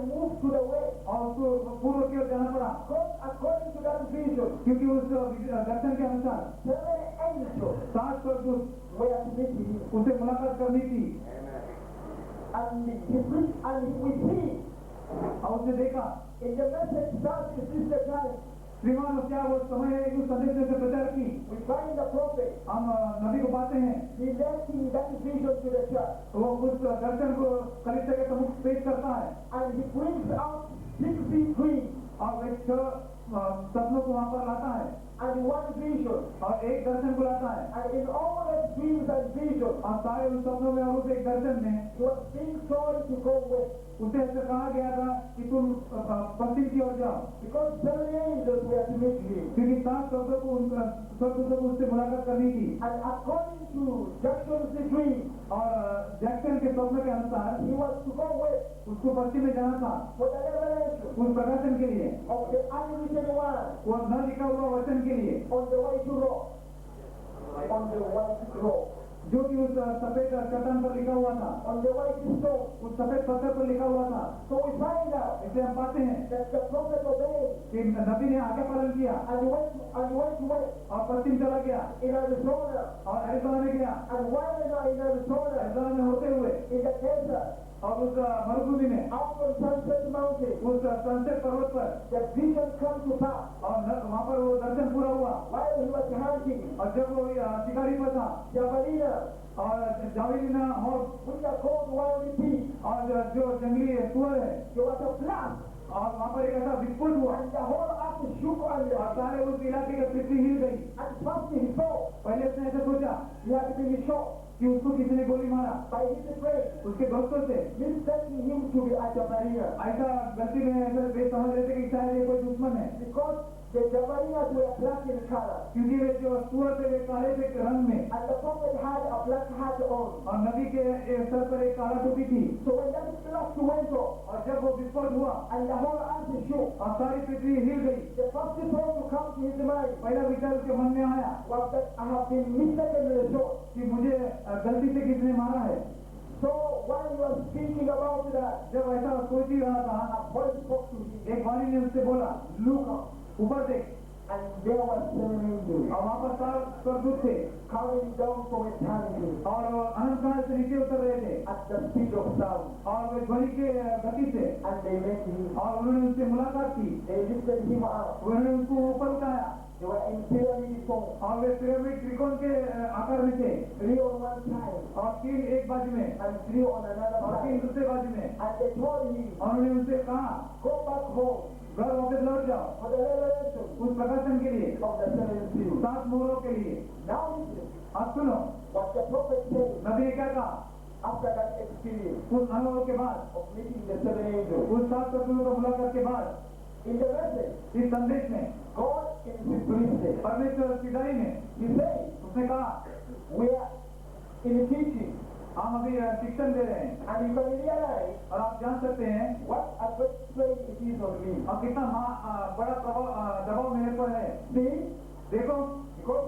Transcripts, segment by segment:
moved to the west. और उसको पूर्व की ओर जाना पड़ा, Because according to that vision, क्योंकि उस दर्शन के अनुसार 7 angels 7 स्वर्गदूत were to meet him. उसे मुलाकात करनी थी। And he preached, and we see और उसने देखा in the message that is the time, श्रीमान क्या वो समय है कि उस संदेश ने प्रचार की। we find the prophet. हम नबी को पाते हैं, He led that vision to the church. वो उस दर्शन को कलीसिया के सम्मुख पेश करता है And he brings out 6 dreams और वे 6 सपनों को वहां पर लाता है and 1 vision. और एक दर्शन को लाता है। And in all the dreams and visions, और सारे उन सपनों में और उस एक दर्शन में he was being told to go west. उसे ऐसा कहा गया था कि तुम पश्चिम की ओर जाओ, Because 7 angels were to meet him. क्योंकि 7 स्वर्गदूतों को उससे मुलाकात करनी थी। And according to Jackson's dream, और जैक्सन के स्वप्न के अनुसार he was to go west उसको पश्चिम में जाना था for the revelation उस प्रकाशन के लिए, of the unwritten word वो न लिखा हुआ वचन के लिए, on the way to rock. On the way to rock. जो कि उस सफेद चट्टान पर लिखा हुआ था, On the way to stone. उस सफेद पत्थर पर लिखा हुआ था। So we find out इसलिए हम पाते हैं that the prophet obeyed कि नबी ने आज्ञा पालन किया and went west और पश्चिम चला गया in Arizona. और एरिज़ोना में गया। And while in Arizona, Arizona में होते हुए in the desert, और उस मरुभूमि में out on Sunset Mountain, उस सनसेट पर्वत पर the vision come to pass. और वहाँ पर वो दर्शन पूरा हुआ। While he was hunting और जब वो शिकारी पर था javelina, और जावेलिना और which are called wild beasts, और जो जंगली सुअर है, there was a blast, और वहाँ पर एक ऐसा विस्फोट हुआ and the whole earth shook और under. सारे उस इलाके की पृथ्वी हिल गई। And first he thought पहले उसने ऐसा सोचा he had been shot कि उसको किसी ने गोली मारा, by his friend, उसके दोस्तों से mistaking him to be a javelina. ऐसा गलती में ऐसा वे समझ रहे थे कि शायद ये कोई दुश्मन है, Because the javelinas were black in color, क्योंकि वे जो सुअर थे वे काले थे रंग में and the prophet had a black hat on. और नबी के सर पर एक काला टोपी थी। So when that blast went off और जब वो विस्फोट हुआ and the whole earth shook, और सारी पृथ्वी हिल गई, the first thought to come to his mind पहला विचार उसके मन में आया was that I have been mistakenly shot. कि मुझे गलती से किसने मारा है। So while he was thinking about that, जब ऐसा सोच ही रहा था, a voice spoke to him, एक वाणी ने उससे बोला, look up, ऊपर देख। and there was 7 angels और वहाँ पर 7 स्वर्गदूत थे coming down from eternity और अनंत काल से नीचे उतर रहे थे at the speed of sound, और वे ध्वनि के गति से, and they met him. और उन्होंने उससे मुलाकात की, They lifted him up. उन्होंने उसको ऊपर उठाया They were in pyramid form, और वे पिरामिड त्रिकोण के आकार में थे 3 on one side और 3 एक बाजू में and 3 on another और 3 side. दूसरे बाजू में। And they told him, और उन्होंने उनसे कहा go back home घर वापस लौट जाओ for the revelation उस प्रकाशन के लिए, of the 7 seals. 7 मोहरों के लिए। Now listen, अब सुनो what the prophet said नबी ने क्या कहा after that experience उस अनुभव के बाद, of meeting the 7 angels. उस 7 शत्रुओं का मुलाकात के बाद, In the message, इस संदेश में God in simplicity, परमेश्वर सीधाई में he said, उसने कहा we are in teaching, हम अभी शिक्षण दे रहे हैं and you can realize और आप जान सकते हैं what a great strain it is on me. और कितना बड़ा दबाव मेरे पर है। See, देखो, because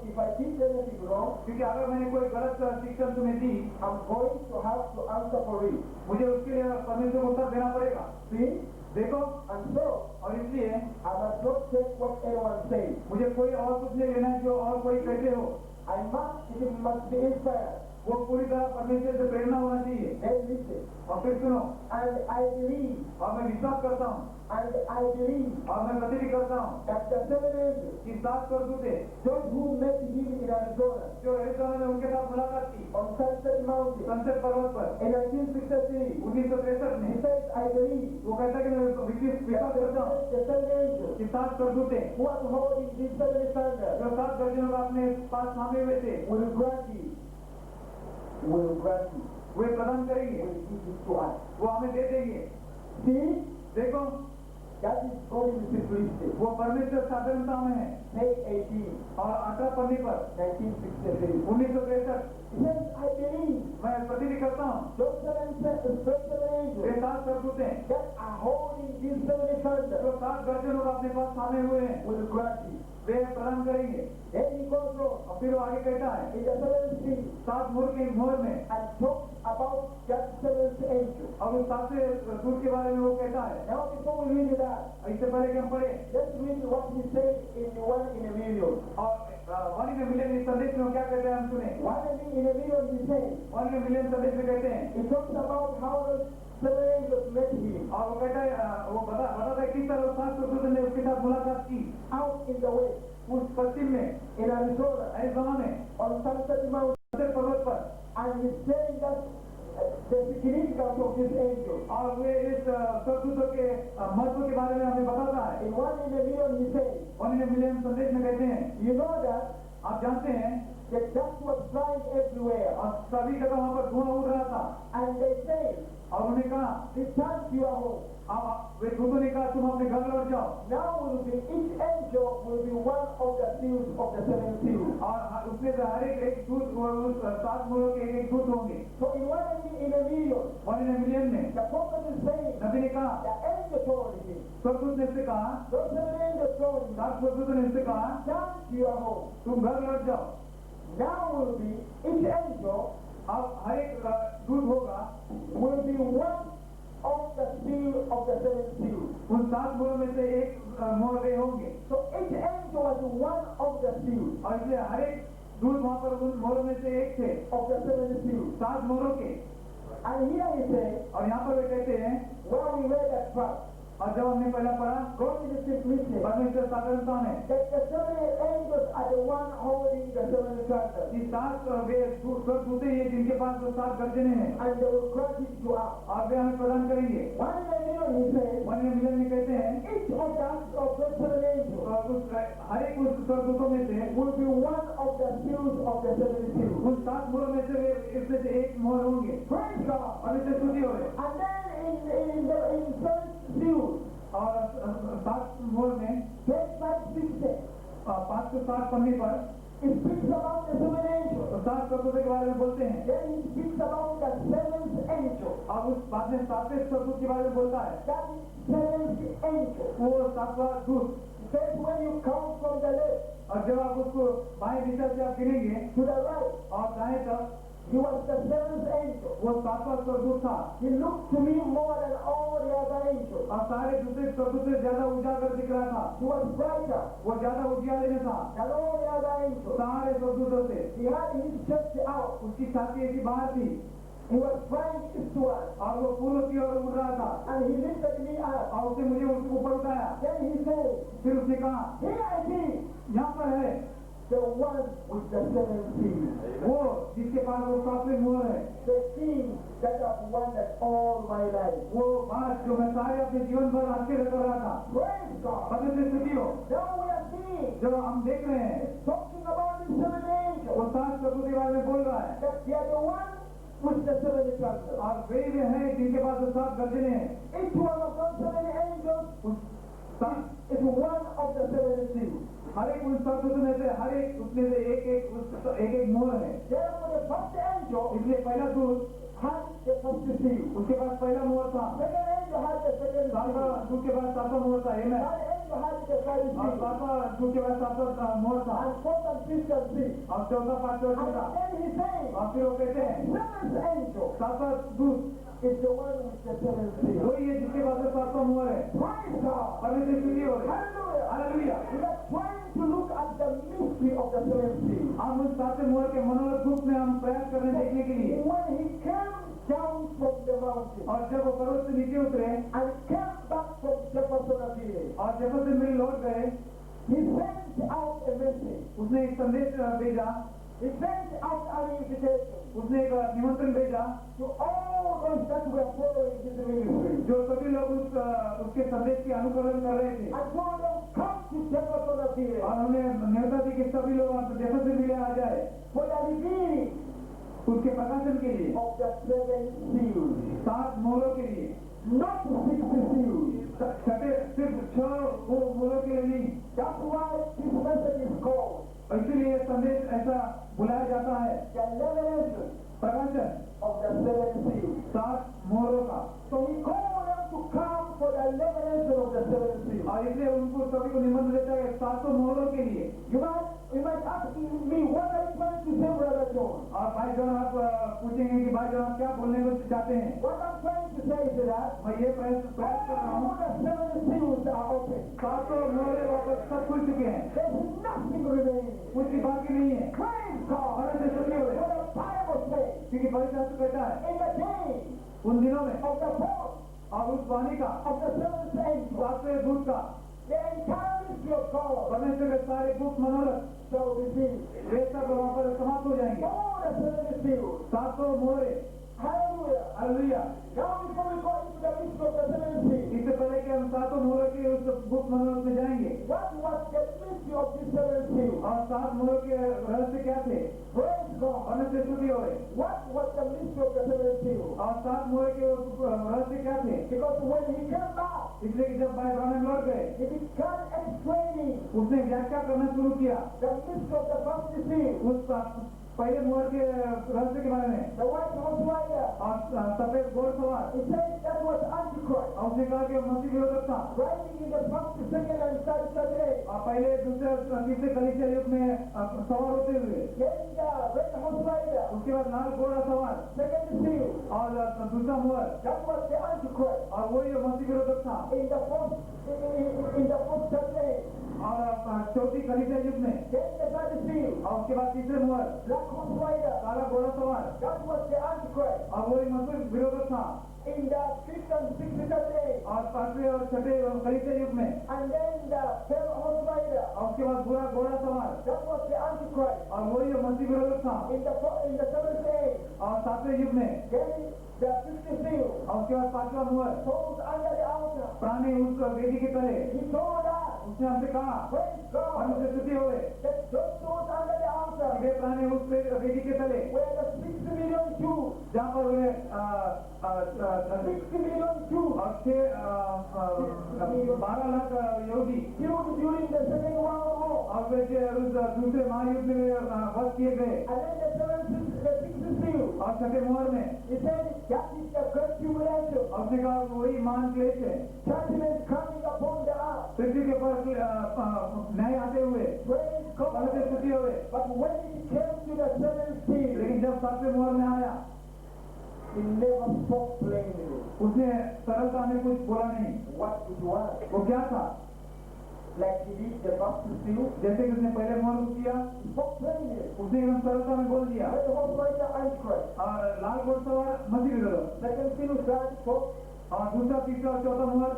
if I teach anything wrong, क्योंकि अगर मैंने कोई गलत शिक्षण तुम्हें दी, I'm going to have to answer for it. मुझे उसके लिए परमेश्वर को उत्तर देना पड़ेगा। See, देखो, and so और इसलिए I must not take what anyone says. मुझे कोई और कुछ नहीं लेना है जो और कोई कहते हो, It must be inspired. वो पूरी तरह परमेश्वर से प्रेरणा होना चाहिए। Then listen, और फिर सुनो, and I believe, और मैं विश्वास करता हूँ and I believe और मैं प्रतिज्ञा करता हूँ that the 7 angels, कि 7 स्वर्गदूत थे those who met him in Arizona जो एरिज़ोना में उनके साथ मुलाकात की on Sunset Mountain सनसेट पर्वत पर in 1963, 1963 he में, says, I believe वो कहता है कि मैं विश्वास करता हूँ the 7 angels कि 7 स्वर्गदूत थे who are holding these 7 standards जो 7 गर्जनों का अपने पास थामे हुए थे, will grant you, वे प्रदान करेंगे, will give it to us. वो हमें दे देंगे। See, देखो, that is God in simplicity. वो परमेश्वर साधारणता में है। Page 18, और 18 पन्ने पर 1963. 1963 He says, I believe मैं प्रतिज्ञा करता हूँ those 7 angels वे 7 स्वर्गदूत हैं that are holding these 7 standards जो 7 गर्जनों का अपने पास थामे हुए हैं, will grant you, वे प्रदान करेंगे। Then he goes on और फिर वो आगे कहता है in the seventh seal 7 मोहर के मोहर में, and talks about that seventh angel. और उस 7वें दूत के बारे में वो कहता है। Now before we read that, इससे पहले कि हम पढ़े, let's read what he said in the one in a million. और 1 in a million इस संदेश में वो क्या कहते हैं हम सुने। One in a million he said, 1 in a million संदेश में कहते हैं, he talks about how the seven angels met him और वो कहता है वो बताता है किस तरह 7 दूतों ने उसके साथ मुलाकात की out in the west, उस पश्चिम में, in Arizona, अरिज़ोना में, on Sunset Mountain, पर्वत पर। and he's saying that the significance of this angel. और वे इस स्वर्गदूतों के महत्व के बारे में हमें बताता है। In one in a million he said, 1 in a million संदेश में कहते हैं, you know that आप जानते हैं, the dust was flying everywhere, और सभी जगह वहाँ पर धुआं उड़ रहा था, and they said, और उन्हें कहा, return to your home. आप वे दूतों ने कहा तुम अपने घर लौट जाओ। Now will be each angel will be one of the seals of the seven seals. और उसमें से हर एक दूत उस 7 मोहरों के एक दूत होंगे। So in one in a million, 1 in a million में the prophet is saying, नबी ने कहा, the angel told him, स्वर्गदूत ने इससे कहा, those seven angels told him, 7 स्वर्गदूतों ने इससे कहा, return to your home. तुम घर लौट जाओ। Now will be each angel अब हर एक दूत होगा will be one of the seal of the seven seals. उन 7 मोहरों में से एक मोहर वे होंगे, So each angel was one of the seals और इसलिए हर एक दूत वहाँ पर उन मोहरों में से एक थे, of the seven seals. 7 मोहरों के। And here he says, और यहाँ पर वे कहते हैं, where we read that part, और जब हमने पहला पढ़ा God in the simplicity, परमेश्वर साधारणता में that the seven angels are the one holding the seven thunders, कि 7 वे स्वर्गदूत हैं जिनके पास वो 7 गर्जने हैं, and they will grant it to us. और वे हमें प्रदान करेंगे। One in a million, he says, 1 in a million में कहते हैं, each of those seven angels हर एक उस स्वर्गदूतों में से will be one of the seals of the seven seals. उन 7 मोहरों में से वे इसमें से एक मोहर होंगे, Praise God. और इससे स्तुति हो। And then in first seal, और 7 मोहर में page 560, 560 पन्ने पर it speaks about the seven angels. 7 स्वर्गदूतों के बारे में बोलते हैं। Then he speaks about the seventh angel. अब उस बाद में 7वें स्वर्गदूत के बारे में बोलता है, That is seventh angel. वो 7वां दूत। He says when you come from the left और जब आप उसको बाएं दिशा से आप गिनेंगे to the right, और दाएं तरफ, he was the seventh angel. वो 7वां स्वर्गदूत था, He looked to me more than all the other angels. और सारे दूसरे स्वर्गदूत से ज्यादा उजागर दिख रहा था, He was brighter वो ज्यादा उजियाले में था than all the other angels. सारे स्वर्गदूतों से। He had his chest out. उसकी छाती ऐसी बाहर थी, He was flying eastward. और वो पूर्व की ओर उड़ रहा था, And he lifted me up. और उसने मुझे उसके ऊपर उठाया। Then he said, फिर उसने कहा, here I see यहाँ पर है the one with the seven seals. वो जिसके पास वो 7वें मोहर है, The king that I've wondered all my life. वो बात जो मैं सारे अपने जीवन भर आश्चर्य कर रहा था। Praise God. परमेश्वर स्तुति हो। Now we are seeing, जब हम देख रहे हैं talking about the seven angels, वो 7 स्वर्गदूत के बारे में बोल रहा है, that they are the one with the seven thunders. और वे हैं जिनके पास वो 7 गर्जने हैं। Each one of those seven angels उस 7 is one of the seven seals. हर एक उन स्वर्गदूतों में से हर एक उसमें से एक मोहर है। Therefore the first angel इसलिए पहला दूत had the first seal. उसके पास पहला मोहर था, Second angel had the second seal. 7वां दूत के पास 7वां मोहर था, Third angel had the third और seal. 7वां दूत के पास 7वां मोहर था, And fourth and fifth and sixth. और 4था 5वां And छठा। then he says, और फिर वो कहते हैं seventh angel 7वां दूत is the one with the seven seals. वही है जिसके पास 7वां मोहर है। Praise God. परमेश्वर स्तुति हो। Hallelujah. Hallelujah. We are trying to look at the mystery of the seven seals. हम उस 7वें मोहर के मनोरथ रूप में हम प्रयास कर रहे हैं देखने के लिए। When he came down from the mountain और जब वो पर्वत से नीचे उतरे and came back from Jeffersonville, और जेफरसनविल लौट गए, he sent out a message. उसने एक संदेश भेजा, He sent out an invitation उसने एक निमंत्रण भेजा to all those that were following his ministry. जो सभी लोग उसके संदेश के अनुकरण कर रहे थे, And told them, come to Jeffersonville और उन्हें न्योता दी कि सभी लोग जेफरसनविल आ जाए for the revealing उसके प्रकाशन के लिए, of the seven seals. 7 मोहरों के लिए, Not 60 seals. छठे सिर्फ 6 मोहरों के लिए नहीं। That's why this message is called और इसीलिए यह संदेश ऐसा बुलाया जाता है, the revelation प्रकाशन of the seven seals. 7 मोहरों का। So he called them to come for the revelation of the seven seals. और और इसलिए उनको सभी को निमंत्रण देता है 700 मोहरों के लिए। You might ask me, what are you trying to say, Brother John? और भाई जॉन आप पूछेंगे कि भाई जॉन आप क्या बोलने को चाहते हैं? What I'm trying to say is that मैं ये प्रयास कर रहा हूँ, all the 7 seals are open. 700 मोहरे वापस सब खुल चुके हैं, There's nothing remaining. कुछ भी बाकी नहीं है। Praise God. और ऐसे सुनिए हुए, What the Bible says, क्योंकि पवित्र शास्त्र कहता है in the day उन दिनों में of the fourth और उस वाणी का of the 7th angel, 7वें दूत का the entire mystery of God परमेश्वर के सारे गुप्त मनोरथ shall be seen. वे सब वहाँ पर समाप्त हो जाएंगे। All the 7 seals. 700 मोहरे, Hallelujah. Hallelujah. Now before we go into the mystery of the 7 seals, इससे पहले कि हम 700 मोहरों के उस गुप्त मनोरथ में जाएंगे, what was the mystery of these 7 seals? और 7 मोहरों के रहस्य क्या थे? Praise God. परमेश्वर स्तुति हो। What was the mystery of the 7 seals? और 7 मोहरों के रहस्य क्या थे? Because when he came back, इसलिए कि जब भाई ब्राह्मण लौट गए, he began explaining उसने व्याख्या करना शुरू किया the mystery of the first seal, उस पहले मोहर के रहस्य के बारे में। the white horse rider. और सफेद घोड़सवार, He said that was Antichrist, और उसने कहा कि मसीह विरोधक था। riding in the first, second, and third Saturday. और पहले दूसरे तीसरे कलीसिया युग में सवार होते हुए, Then the red horse rider, उसके बाद लाल घोड़ा सवार second seal, और दूसरा मोहर, that was the Antichrist. और वही मसीह विरोधक था। In the fourth Saturday. और चौथी कलीसिया युग में, Then the third seal, और उसके बाद तीसरे मोहर, black horse rider, काला घोड़ा सवार, that was the Antichrist. और वही मसीह विरोधक था। In the fifth and sixth Saturday. और पांचवें और छठे कलीसिया युग में, And then the pale horse rider, और उसके बाद बुरा घोड़ा सवार, that was the Antichrist. और वही मसीह विरोधक था। In the seventh day, और सातवें युग में, then the fifth seal, और उसके बाद पांचवा मोहर, souls under the altar. प्राणी उस वेदी के तले। He told us, उसने हमसे कहा, praise God, परमेश्वर स्तुति होवे, that those souls under the altar वे प्राणी उस वेदी के तले, were the 6 million Jews. जहाँ पर उन्हें 6 million Jews 12 लाख यहूदी killed during the Second World War. और वे उस दूसरे महायुद्ध में वध किए गए। And then the sixth seal, और छठे मोहर में he said, that is the great tribulation. और उसने कहा वही महान क्लेश है, Judgment coming upon the earth. पृथ्वी के ऊपर न्याय आते हुए। Praise God. परमेश्वर स्तुति होवे। But when it came to the seventh seal, लेकिन जब सातवें मोहर में आया, he never spoke plainly उसने सरलता में कुछ बोला नहीं। what it was. वो क्या था? Like he did the first seal, जैसे कि उसने पहले मोहर को किया, he spoke plainly. उसने एकदम सरलता में बोल दिया। Red horse rider, Antichrist. और लाल घोड़सवार मसीह विरोधक, Second seal, third, fourth, और दूसरा तीसरा और चौथा मोहर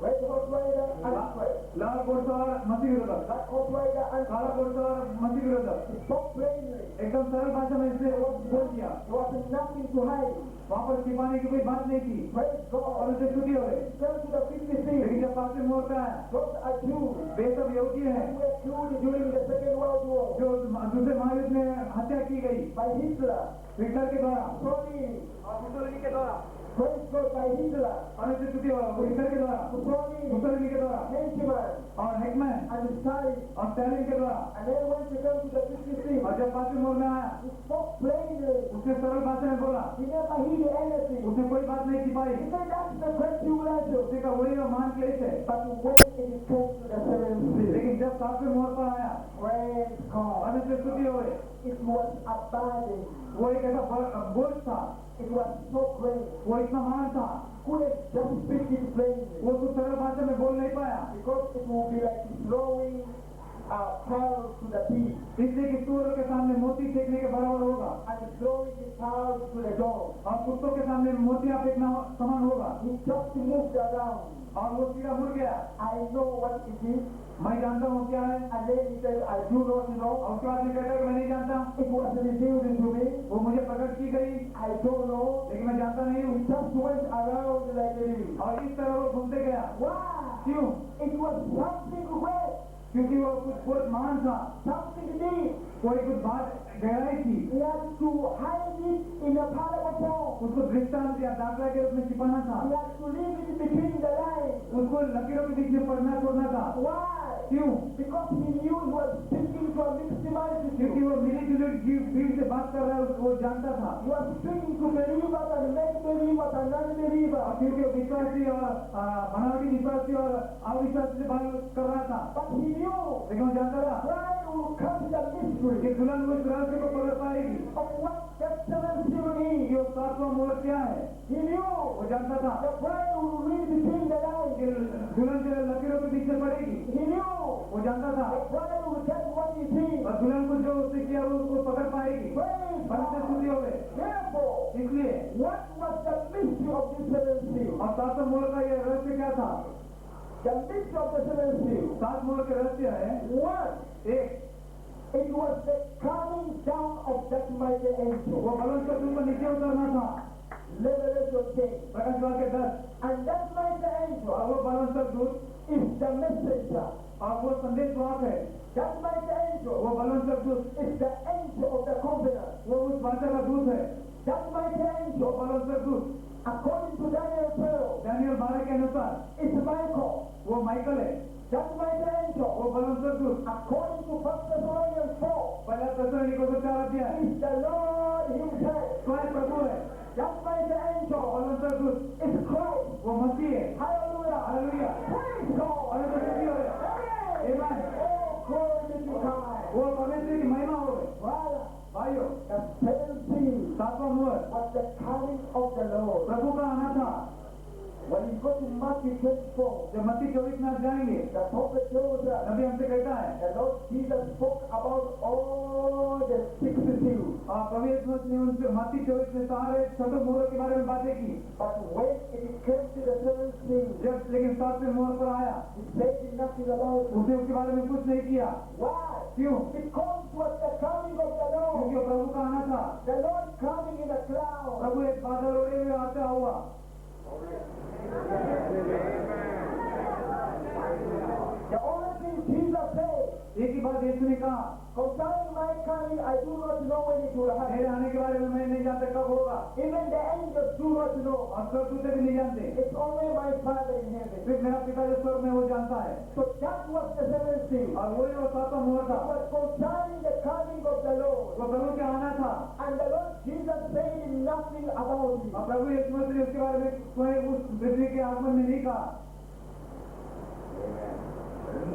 red horse rider, Antichrist. लाल घोड़सवार मसीह विरोधक, Black horse rider, काला Antichrist. घोड़सवार मसीह विरोधक। He spoke plainly. एकदम सरल भाषा में इसने बोल दिया। There was nothing to hide. वहाँ पर छिपाने की कोई बात नहीं थी। Praise और God. उसे स्तुति हो गई। Come to the fifth seal. लेकिन जब पांचवें मोहर पे आया, Those are Jews वे सब यहूदी हैं who were killed during the Second World War जो दूसरे महायुद्ध में हत्या की गई by Hitler, हिटलर के द्वारा Mussolini. और मुसोलिनी के द्वारा। Praise God, by Hitler, और इसे स्तुति हो हिटलर के द्वारा, Mussolini, मुसोलिनी के द्वारा Eichmann, और हेकमैन and Stalin. और स्टालिन के द्वारा। And then when he came to the fifth seal, और जब पांचवें मोहर में आया, he spoke plainly. उसने सरल भाषा में बोला, He never hid anything. उसने कोई बात नहीं छिपाई। He said that's the great tribulation. उसने कहा वही वो महान क्लेश है। But when it came to the seventh seal, लेकिन जब सातवें मोहर पर आया, praise God, और इसे स्तुति हो गई, it was abiding. वो एक ऐसा बोझ था, It was so great. वो इतना महान था, Couldn't just speak it plainly. वो कुछ सरल भाषा में बोल नहीं पाया। Because it will be like throwing pearls to the pig इसलिए कि सूअर के सामने मोती फेंकने के बराबर होगा, and throwing the pearls to the dog. और कुत्तों के सामने मोतियां फेंकना समान होगा। He just moved around. और वो सीधा मुड़ गया, I know what it is. मैं जानता हूँ क्या है। And then he said, I do not know. और उसके बाद ये कहता है कि मैं नहीं जानता, It was revealed to me. वो मुझे प्रकट की गई, I don't know. लेकिन मैं जानता नहीं हूँ। He just went around like a leaf. और इस तरह वो घूमते गया। Why? क्यों? It was something great, क्योंकि वो कुछ बहुत महान था, something deep. कोई कुछ बात गहराई थी। He had to hide it in a parable form. उसको दृष्टांत या दाखला के रूप में छिपाना था, He had to leave it between the lines. उसको लकीरों के बीच में पढ़ना छोड़ना था। Why? क्यों? Because he knew he was speaking to a mixed multitude. क्योंकि वो मिली जुली भीड़ से बात कर रहा है, वो जानता था। He was speaking to believers and non-believers and non-believers. क्योंकि वो विश्वासी और बनावटी विश्वासी और अविश्वासी से बात कर रहा था। But he knew लेकिन वो जानता था bride will come to the mystery कि दुल्हन उस रहस्य को पकड़ पाएगी of what the seventh seal is. कि वो सातवां मोहर क्या है। He knew वो जानता था the bride will read between the lines. कि दुल्हन जो लकीरों के पीछे पड़ेगी। He knew वो जानता था the bride will get what he sees. और दुल्हन को जो उसने किया वो उसको पकड़ पाएगी। Praise परमेश्वर God. स्तुति होवे। Therefore, इसलिए what was the mystery of this seventh seal? और सातवां मोहर का ये रहस्य क्या था? The mystery of the seventh seal. सात मोहर के रहस्य है One, एक, it was the coming down of that mighty angel. वो बलवंत का दूत नीचे उतरना था। Revelation 10. प्रकाश वाक्य 10 And that mighty angel और वो बलवंत का दूत is the messenger. और वो संदेश वाहक है। That mighty angel वो बलवंत का दूत is the angel of the covenant. वो उस वाचा का दूत है। That mighty वो angel, बलवंत का दूत according to Daniel 12, दानियल 12 के अनुसार is Michael. वो माइकल है। That mighty angel, वो बलवंत का दूत according to 1 Thessalonians 4, पहला तस्सलोनिकैयों को 4 अध्याय is the Lord himself. स्वयं प्रभु है। That mighty angel बलवंत का दूत is Christ. वो मसीह है। Hallelujah. हालेलुया। Praise God. और ये स्तुति हो Amen. Oh, glory be to God. वो परमेश्वर की महिमा हो। Father, भाइयों, the seventh seal सातवां मोहर was the coming of the Lord. प्रभु का आना था। When you go to Matthew 24, जब मत्ती 24 में आप जाएंगे, the prophet tells us नबी हमसे कहता है the Lord Jesus spoke about all the 60 seals. प्रभु यीशु मसीह ने उनसे मत्ती 24 में सारे छठों मोहरों के बारे में बातें की। But when it came to the seventh seal, जब लेकिन सातवें मोहर पर आया, he said nothing about it. उसने उसके बारे में कुछ नहीं किया। Why? क्यों? Because it was the coming of the Lord. क्योंकि वो प्रभु का आना था। The Lord coming in a cloud. प्रभु एक बादल ओढ़े हुए आता हुआ। The only thing Jesus said, एक ही बात यीशु ने कहा, concerning my coming, I do not know when it will happen. मेरे आने के बारे में मैं नहीं जानता कब होगा। Even the angels do not know. और स्वर्गदूत भी नहीं जानते। It's only my Father in heaven. सिर्फ मेरा पिता जो स्वर्ग में वो जानता है। So that was the seventh seal. और वही वो सातवां मोहर था। It was concerning the coming of the Lord. वो प्रभु का आना था। And the Lord Jesus said nothing about it. और प्रभु यीशु मसीह ने उसके बारे में स्वयं उस पृथ्वी के आगमन में नहीं कहा।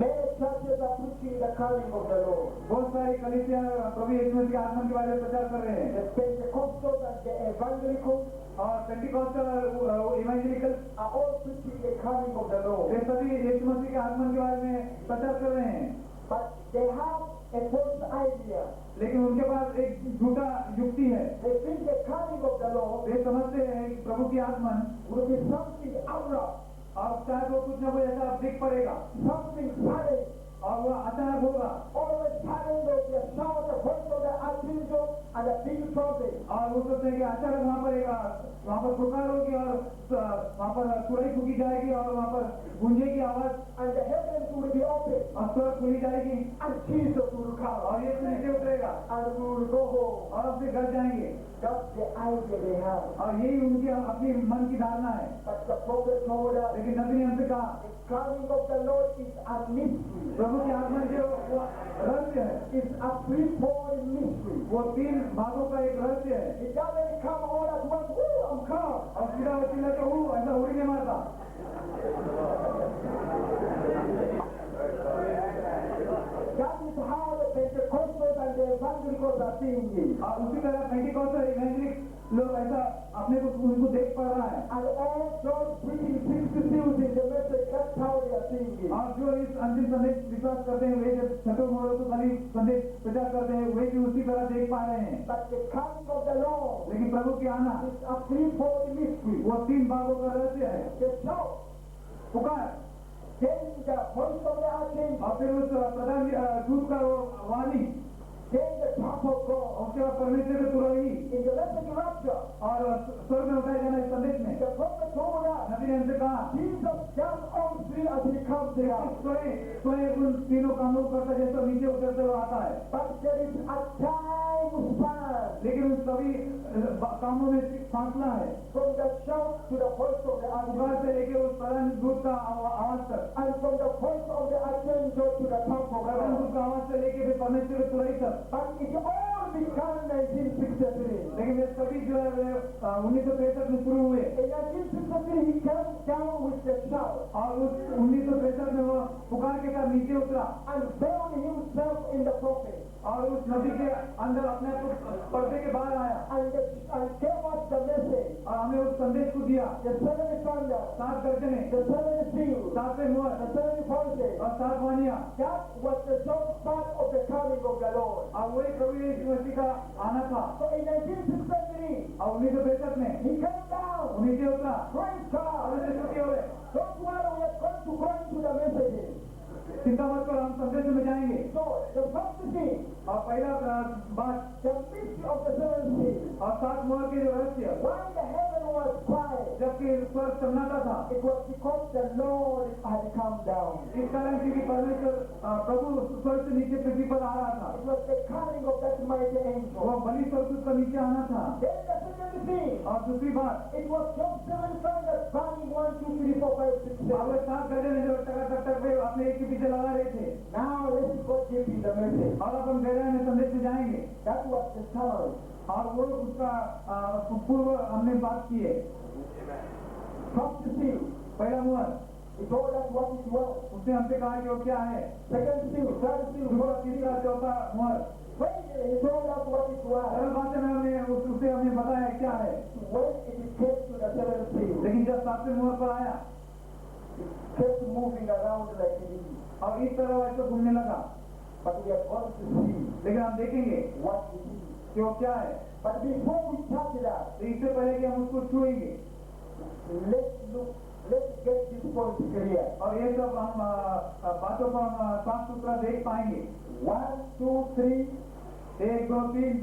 Many churches are preaching the coming of the Lord. बहुत सारी कलीसियां प्रभु यीशु मसीह के आगमन के बारे में प्रचार कर रहे हैं। The Pentecostals and the Evangelicals और पेंटिकॉस्टल और evangelical are all preaching the coming of the Lord. ये सभी यीशु मसीह के आगमन के बारे में प्रचार कर रहे हैं। But they have a false idea. लेकिन उनके पास एक झूठा युक्ति है। They think the coming of the Lord वे समझते हैं कि प्रभु की आगमन will be something abrupt, और शायद वो कुछ न कुछ ऐसा दिख पड़ेगा something sudden. और वो अचानक होगा। All of a sudden there will be a shout, the voice of the archangel and a big trumpet. और वो सोचते हैं कि अचानक वहाँ पर पुकार होगी और वहाँ पर तुरई फूकी जाएगी और वहाँ पर गूंजेगी आवाज And the heavens will be open और स्वर्ग खुली जाएगी and Jesus will come और ये नीचे उतरेगा and we will go home. और अपने घर जाएंगे। That's the idea they have. और यही उनकी अपनी मन की धारणा है। But the prophet told us लेकिन नबी ने हमसे कहा the coming of the Lord is a mystery. प्रभु की आगमन जो वो रहस्य है, It's a threefold mystery. वो 3 भागों का एक रहस्य है। It doesn't come all at once. Woo, I'm come. और सीधा वसीला तो ऐसा उड़ी नहीं मारता। That is how the Pentecostals and the Evangelicals are seeing it. और उसी तरह पेंटिकॉस्टल इवेंजेलिक लोग ऐसा अपने को उनको देख पा रहा है। And all those preaching 60 seals in the message, that's how they are seeing it. और जो इस अंतिम संदेश विश्वास करते हैं वे जब छठों मोहरों को खाली संदेश प्रचार करते हैं वे भी उसी तरह देख पा रहे हैं। But the coming of the Lord लेकिन प्रभु की आना is a threefold mystery. वो 3 भागों का रहस्य है। The shout, पुकार, then the voice of the archangel, और फिर उस प्रधान दूत का वो वाणी, then the trump of God. उसके बाद परमेश्वर की तुरही In the message rapture, और स्वर्ग में उठाए जाना इस संदेश में। the prophet told us नबी ने हमसे कहा Jesus jumps on three as he comes down. स्वयं उन तीनों कामों को करता जैसा नीचे उतरते हुए आता है। But there is a time long span लेकिन उस सभी कामों में फासला है, from the shout to the voice of the पुकार archangel, से लेके उस परम दूत का आवाज तक, and from the voice of the archangel to the top of परम दूत heaven. का आवाज से लेके फिर परमेश्वर की तुरई तक। But it all began in 1963. लेकिन ये सभी जो है 1963 में शुरू हुए, In 1963, he came down with the shout और उस 1963 में वो पुकार के साथ नीचे उतरा and bound himself in the prophet और उस नदी के अंदर अपने आप को पर्दे के बाहर आया and gave us the message. और हमें उस संदेश को दिया, The seven thunder, 7 गर्जने, the seven seals, 7 मोहर the seven voices. और 7 वाणियां, That was the short part of the coming of the Lord. और वही प्रभु यीशु मसीह का आना था। So in 1963, और 1963 में he came down. वो नीचे उतरा Praise और उसे God. छुट्टी हुए। Don't worry, we are going to go into the messages. चिंता मत करो, हम संदेश में जाएंगे। So the first thing, और पहला बात, the mystery of the seven seals. और 7 मोहर के जो रहस्य, Why the heaven was quiet? जबकि स्वर्ग सन्नाटा था, It was because the Lord had come down. इस कारण से कि परमेश्वर प्रभु स्वर्ग से नीचे पृथ्वी पर आ रहा था। It was the coming of that mighty angel. वो बलि स्वर्गदूत का नीचे आना था। Then the second thing, और दूसरी बात, it was just seven thunders burning 1, 2, 3, 4, 5, 6, 7. अब 7 गर्जन जो टक पे अपने एक के पीछे लगा रहे थे। Now let's go deep in the message. और अब हम गहराई में संदेश में जाएंगे That was the summary. और वो उसका पूर्व हमने बात की है। First seal, पहला मोहर, he told us what it was. उसने हमसे कहा कि वो क्या है। Second seal, third seal, दूसरा, fourth seal. तीसरा, चौथा मोहर, Finally, he told us what it was. सरल भाषा में हमने उसे हमने बताया क्या है। When it came to the seventh seal, लेकिन जब 7वें मोहर पर आया it kept moving around like it is. और इस तरह ऐसे घूमने लगा, But we are going to see लेकिन हम देखेंगे what it is. कि वो क्या है। But before we touch that, तो इससे पहले कि हम उसको छुएंगे let's get this point clear. और ये सब हम बातों को हम साफ सुथरा देख पाएंगे। 1, 2, 3, 1, 2, 3,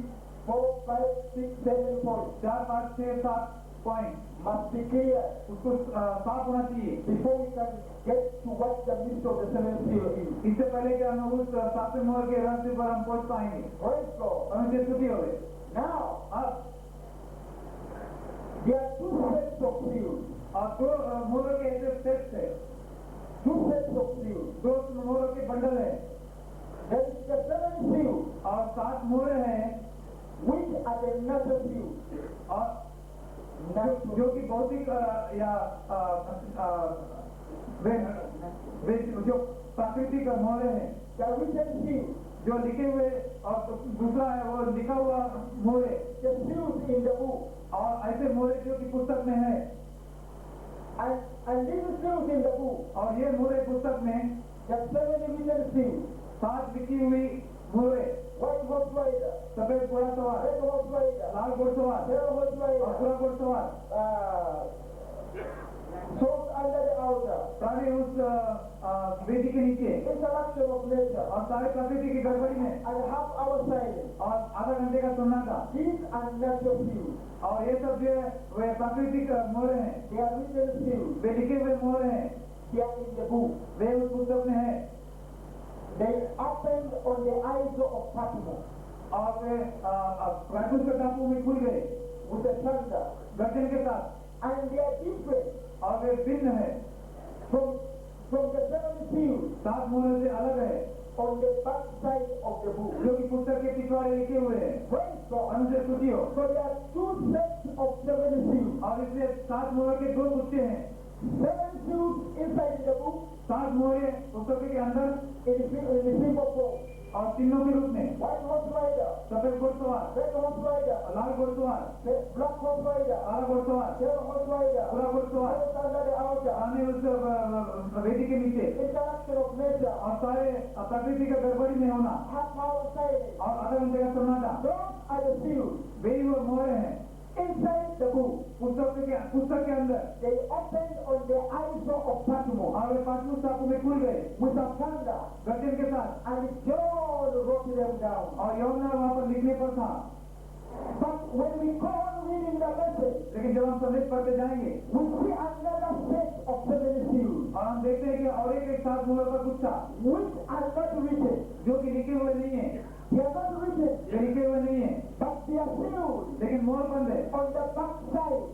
4, 5, 6, 7 points 4, 5, 6, 7 point must be clear उसको साफ होना चाहिए before we can get to what the mystery of the seventh seal is. इससे पहले कि हम उस 7वें मोहर के रहस्य पर हम पहुंच पाएंगे। Praise God. और उनसे छुट्टी हो गई। Now, अब there are two sets of seals. और 2 मोहरों के ऐसे सेट्स है, Two sets of seals. 2 मोहरों के बंडल है There is the seventh seal, और 7 मोहरे हैं which are the natural seals. और जो कि भौतिक या जो प्राकृतिक मोहरे हैं, The written seal, जो लिखे हुए, और दूसरा है वो लिखा हुआ मोहरे, the seals in the book. और ऐसे मोहरे जो कि पुस्तक में है। And these seals in the book, और ये मोहरे पुस्तक में the seven written seals. 7 लिखी हुई मोहरे, White horse rider, सफेद घोड़ा सवार, red horse rider, लाल घोड़सवार yellow horse और rider, पूरा घोड़सवार souls under the altar. सारे उस वेदी के नीचे Interaction of nature. और सारे प्रकृति की गड़बड़ी में And half hour silence. और आधा घंटे का सुनना था। These are natural seals. और ये सब जो है वे प्राकृतिक मोहरे हैं, They are written seals. वे लिखे हुए मोहरे हैं, They are in the book. वे उस पुस्तक में है। They opened on the eyes of Patmos और वे पैटमोस के टापू में खुल गए with the thunder. गर्जन के साथ, And they are different और वे भिन्न है, from the seven seals 7 मोहरे से अलग है, on the back side of the book. जो कि पुस्तक के पिछवाड़े लिखे हुए हैं। Praise God. अनुसार छुट्टी हो, So there are two sets of seven seals. और इसलिए 7 मोहरे के 2 गुच्छे हैं। 7 seals inside the book 7 मोहरे पुस्तक के अंदर in the symbol form. और चिन्हों के रूप में, White horse rider, सफेद घोड़सवार, red horse rider, लाल घोड़सवार, black horse rider, काला घोड़सवार, yellow horse rider, पूरा घोड़सवार, souls under the altar. आने उस वेदी के नीचे, Interaction of nature. और सारे प्रकृति के गड़बड़ी में होना Half hour silence. और आधा घंटे का सन्नाटा, Those are the seals वे ही वो मोहरे हैं inside the book. पुस्तक के अंदर। They opened on the eyes of Patmos और वे पाँचवें टापू में खुल गए with a thunder, गर्जन के साथ, and John wrote them down. और यूहन्ना वहाँ पर लिखने पर था। But when we go on reading the message, लेकिन जब हम संदेश पढ़ते जाएंगे we see another set of seven seals और हम देखते हैं कि और एक 7 मोहर का गुच्छा which are not written. जो कि लिखे हुए नहीं है, They are not written. ये लिखे हुए नहीं है, backside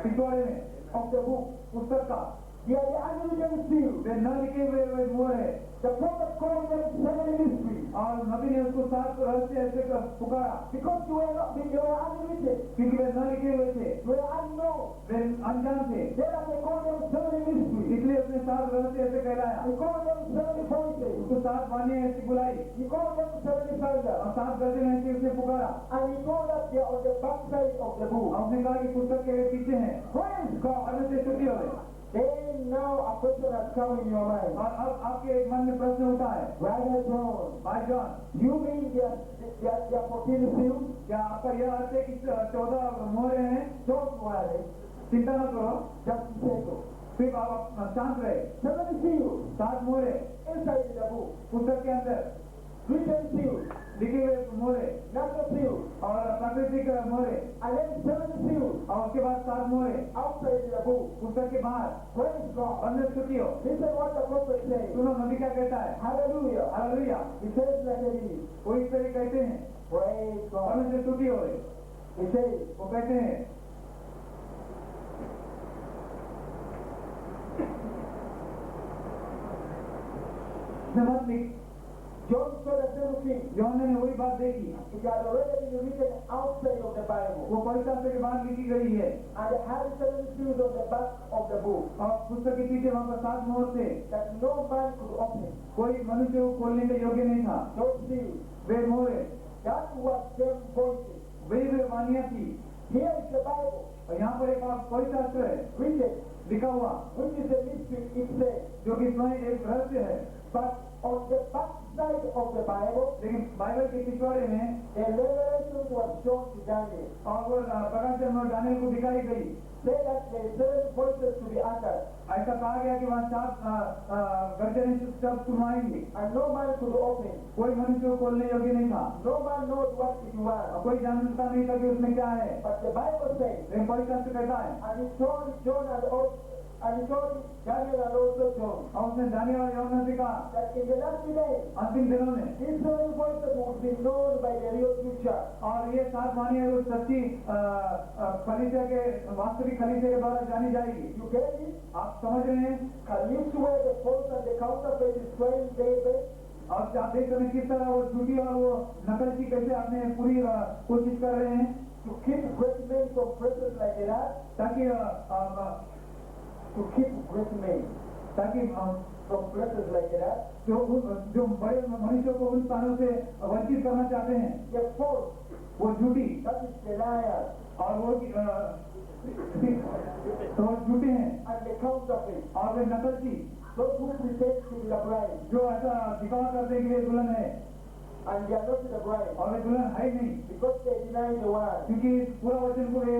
पिछवाड़े में of the book. पुस्तक का They are the unwritten seals. वे न लिखे हुए वे मोहर है The prophet called them seven mysteries और नबी ने उसको 7 रहस्य ऐसे पुकारा because they were unwritten. क्योंकि वे न लिखे हुए थे, They were unknown. वे अनजान थे, Therefore they called them seven mysteries. इसलिए उसने 7 रहस्य ऐसे कहलाया। He called them seven voices. उसको 7 वाणियां ऐसी बुलाई He called them seven thunders. और 7 गर्जन ऐसे उसने पुकारा And he told us they are on the backside of the book. और उसने कहा कि पुस्तक के पीछे हैं। Praise God. और से छुट्टी हो गई। Then now a question has come in your mind. और अब आपके मन में प्रश्न उठा है, Brother John, भाई John, you mean they are 14 seals? क्या आपका यह अर्थ है कि 14 मोहरे हैं? Don't worry. चिंता न करो, Just settle. सिर्फ आप शांत रहे। 7 seals 7 मोहरे inside the book. पुस्तक के अंदर, Written seals, लिखे हुए मोहरे natural seals, और प्राकृतिक मोहरे and then 7 seals और उसके बाद 7 मोहरे outside the book. पुस्तक के बाहर। Praise God. अंदर छुट्टी हो। Listen what the prophet says. सुनो नबी क्या कहता है? Hallelujah. Hallelujah. He says like it is. वो इस तरह कहते हैं, Praise God. परमेश्वर छुट्टी हो गई। He says, वो कहते हैं मत लिख। John saw the same thing. यूहन्ना ने वही बात देखी, It had already been written outside of the Bible. वो पवित्र शास्त्र के बाद लिखी गई है And it had 7 seals on the back of the book और पुस्तक के पीछे वहाँ पर 7 मोहर थे। that no man could open. कोई मनुष्य को खोलने के योग्य नहीं था। Those seals. वे मोहरे, That was them voices. वही वे वाणियां थी। Here is the Bible और यहाँ पर एक पवित्र शास्त्र है written, लिखा हुआ, which is a mystery, it says. जो कि स्वयं एक रहस्य है। But on the back side of the Bible, लेकिन बाइबल के पिछवाड़े में a revelation was shown to Daniel. और वो प्रकाशन में डानियल को दिखाई गई। Say that there are 7 voices to be uttered, ऐसा कहा गया कि वहाँ 7 गर्जनें शब्द सुनाएंगे। and no man could open. कोई मनुष्य को खोलने योग्य नहीं था No man knows what it was. और कोई जानता नहीं था कि उसमें क्या है। But the Bible says, लेकिन पवित्र शास्त्र कहता है and he told John and he told Daniel and also John, और उसने दानियल और यूहन्ना से कहा that in the last days, अंतिम दिनों में these 7 voices would be known by the real future. और ये 7 वाणियां उस सच्ची कलीसिया के वास्तविक कलीसिया के द्वारा जानी जाएगी। You get it? आप समझ रहे हैं? Can you see where the false and the counterfeit is trying David? और आप देख रहे हैं किस तरह वो झूठी और वो नकलची कैसे अपने पूरी कोशिश कर रहे हैं To keep great men from places like that, ताकि to keep great men ताकि from places like that, जो बड़े मनुष्यों को उन स्थानों से वंचित करना चाहते हैं, the false, वो झूठी that is the liar, और वो तो झूठे हैं and the counterfeit, और वे नकलची those who pretend to be the bride, जो ऐसा दिखावा करते हैं कि वे दुल्हन है and they are not the bride, और वे दुल्हन है ही नहीं, because they deny the word. क्योंकि इस पूरा वचन को वे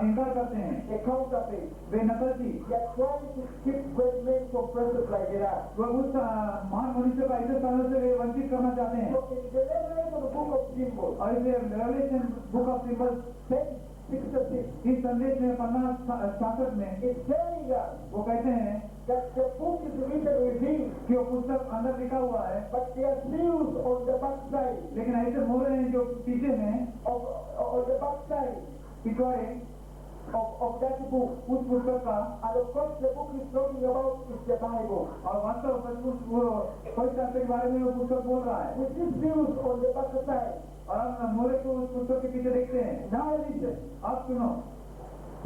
इनकार करते हैं। The counterfeit, way नकलची they are trying to keep great men from places like that. वो उस महान मनुष्य का ऐसे स्थानों से वे वंचित करना चाहते हैं। So in the Revelation book of Symbols, और इसे रेवलेशन बुक ऑफ सिंबल्स 10:66, इस संदेश में 50-66 में it's telling us वो कहते हैं that the book is written within, कि वो पुस्तक अंदर लिखा हुआ है, but there are seals on the backside लेकिन ऐसे मोहरे हैं जो पीछे हैं on the backside पिछवाड़े of that book. उस पुस्तक का। And of course the book is talking about is the Bible. और वास्तव सचमुच वो पवित्र शास्त्र के बारे में वो पुस्तक बोल रहा है। With these seals on the backside. और हम मोहरे को उस पुस्तक के पीछे देखते हैं। Now listen, अब सुनो,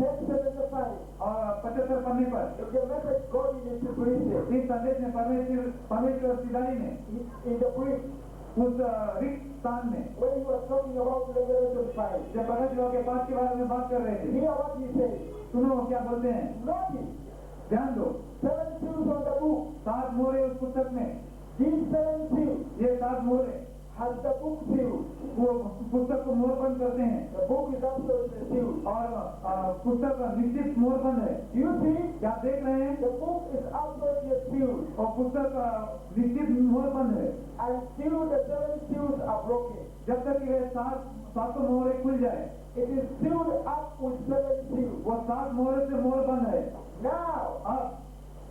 10:75. और 75 पन्ने पर If the message God in the simplicity, इस संदेश में परमेश्वर सिधाई में in the brief, उस रिक्त स्थान में when he was talking about Revelation 5, जब प्रकट लोग के पास के बारे में बात कर रहे थे, hear what he says. सुनो वो क्या बोलते हैं, Notice, ध्यान दो, 7 seals on the book. 7 मोहरे उस पुस्तक में, These 7 seals ये 7 मोहरे has the book sealed. वो पुस्तक को मोहर बंद करते हैं The book is absolutely sealed. और पुस्तक निश्चित मोहर बंद है। You see, क्या देख रहे हैं? the book is absolutely sealed. और पुस्तक निश्चित मोहर बंद है Until the 7 seals are broken. जब तक कि वे 7 मोहरे खुल जाए। It is sealed up with 7 seals. वो 7 मोहरे से मोहर बंद है। Now, अब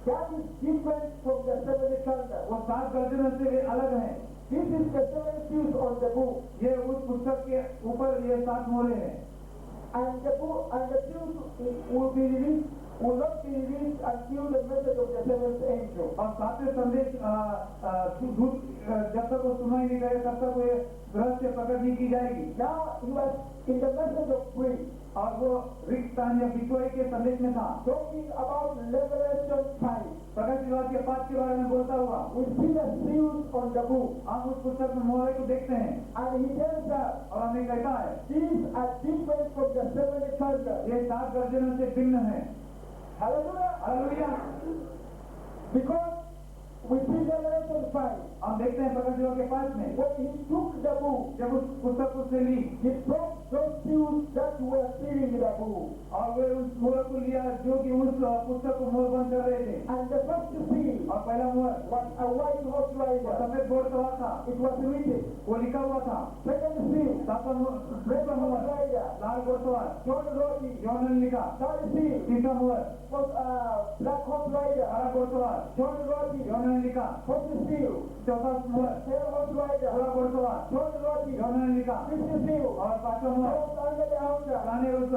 that is different from the 7 thunders. वो 7 गर्जनों से वे अलग हैं। This is the 7 seals on the book. ये उस पुस्तक के ऊपर ये 7 मोहरे हैं। And the book and the seals will not be released until the message of the seventh angel. और सातवें संदेश दूत जब तक वो सुनाई नहीं करे तब तक वो रहस्य प्रकट नहीं की जाएगी। Now he was in the message of grief, और वो रिक्त स्थान या बिचौली के संदेश में था, talking about Revelation 5. प्रकाशित वाक्य 5 के बारे में बोलता हुआ। We see the seals on the book, हम उस पुस्तक में मोहरे को देखते हैं and he tells us और हमें कहता है these are different from the seven thunders. ये 7 गर्जनों से भिन्न है। Hallelujah! Hallelujah. Because we see Revelation 5. हम देखते हैं प्रकाशित वाक्य 5 में When he took the book, जब उस पुस्तक उसने ली he brought those seals that were sealing the book. और वे उस मोहर को लिया जो कि उस पुस्तक को मोहर बंद कर रहे थे। And the first seal और पहला मोहर was a white horse rider. सफेद घोड़सवार था, It was written. वो लिखा हुआ था। Second seal, दूसरा red मोहर horse rider. Lal घोड़सवार John wrote it. यौन ने लिखा। Third seal तीसरा मोहर was black horse rider. हरा घोड़सवार John wrote it. यौन ने लिखा। Fourth seal, चौथा मोहर pale horse rider. हरा घोड़सवार John wrote it. यौन ने लिखा। Fifth seal, और पांचवा मोहर those under the altar. लाने उस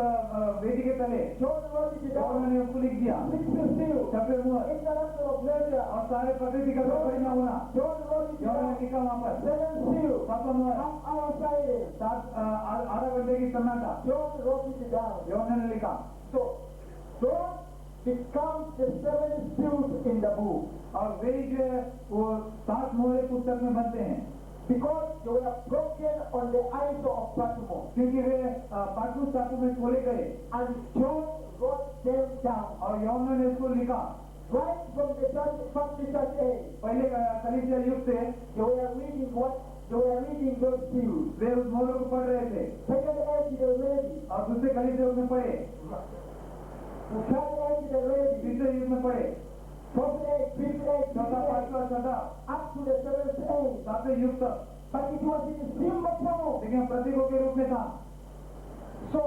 वेदी के तले John wrote it यौन down. ने उसको लिख दिया। Sixth seal, छठवें मोहर interruption of nature. और सारे प्रकृति का परिणाम होना John wrote it यौन ने down. लिखा वहाँ पर। Seventh seal, सातवां मोहर half hour silence. आधा घंटे की सन्नाटा John wrote it down. यौन ने लिखा। So, those becomes the seven seals in the book. और वे जो है वो 7 मोहरे पुस्तक में बनते हैं Because they were broken on the eyes of Patmos. क्योंकि वे पाटुस टापू में खोले गए And John wrote them down. और यौन ने इसको लिखा। Right from the first church age, पहले कलीसिया युग से they were reading those seals. वे उस मोहरों को पढ़ रहे थे Second age, they read it. और दूसरे कलीसिया युग में पढ़े, Third age, they read it. तीसरे युग में पढ़े, Fourth age, fifth age, चौथा sixth age, पांचवा छठा up to the seventh age. 7वें युग तक, But it was in symbol form. लेकिन प्रतीकों के रूप में था। So,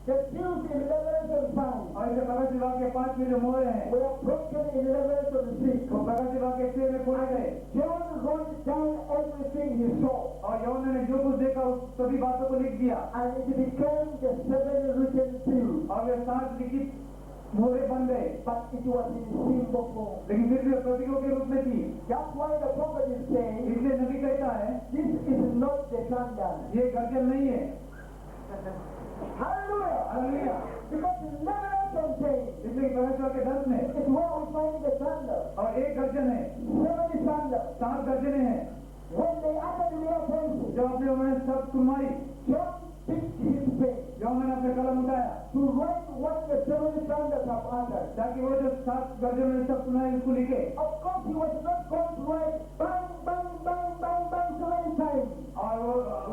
the seals in Revelation 5 और इसे प्रकाशित वाक्य 5 में जो मोहरे हैं were broken in Revelation 6. वो प्रकाशित वाक्य 6 में खोले गए John wrote down everything he saw, और यौन ने जो कुछ देखा उस सभी बातों को लिख दिया and it became the seven written seals. और वे 7 लिखित मोहरे बन गए, But it was in symbol form. लेकिन फिर भी प्रतीकों के रूप में थी। That's why the prophet is saying, इसलिए नबी कहता है this is not the thunder. ये गर्जन नहीं है। Hallelujah! Hallelujah. Because in Revelation 10 इसलिए प्रकाशित वाक्य 10 में is where we find the thunder. और एक गर्जन है, 70 thunder. 7 गर्जने हैं। When they uttered their voices, जब अपने उन्होंने सब सुनवाई, John picked his pen यौन ने अपने कलम उठाया to write what the seven thunders have uttered. ताकि वो जो 7 गर्जनों ने सब सुनाई उसको लिखे। Of course, he was not going to write bang, bang, bang, bang, bang so many times. और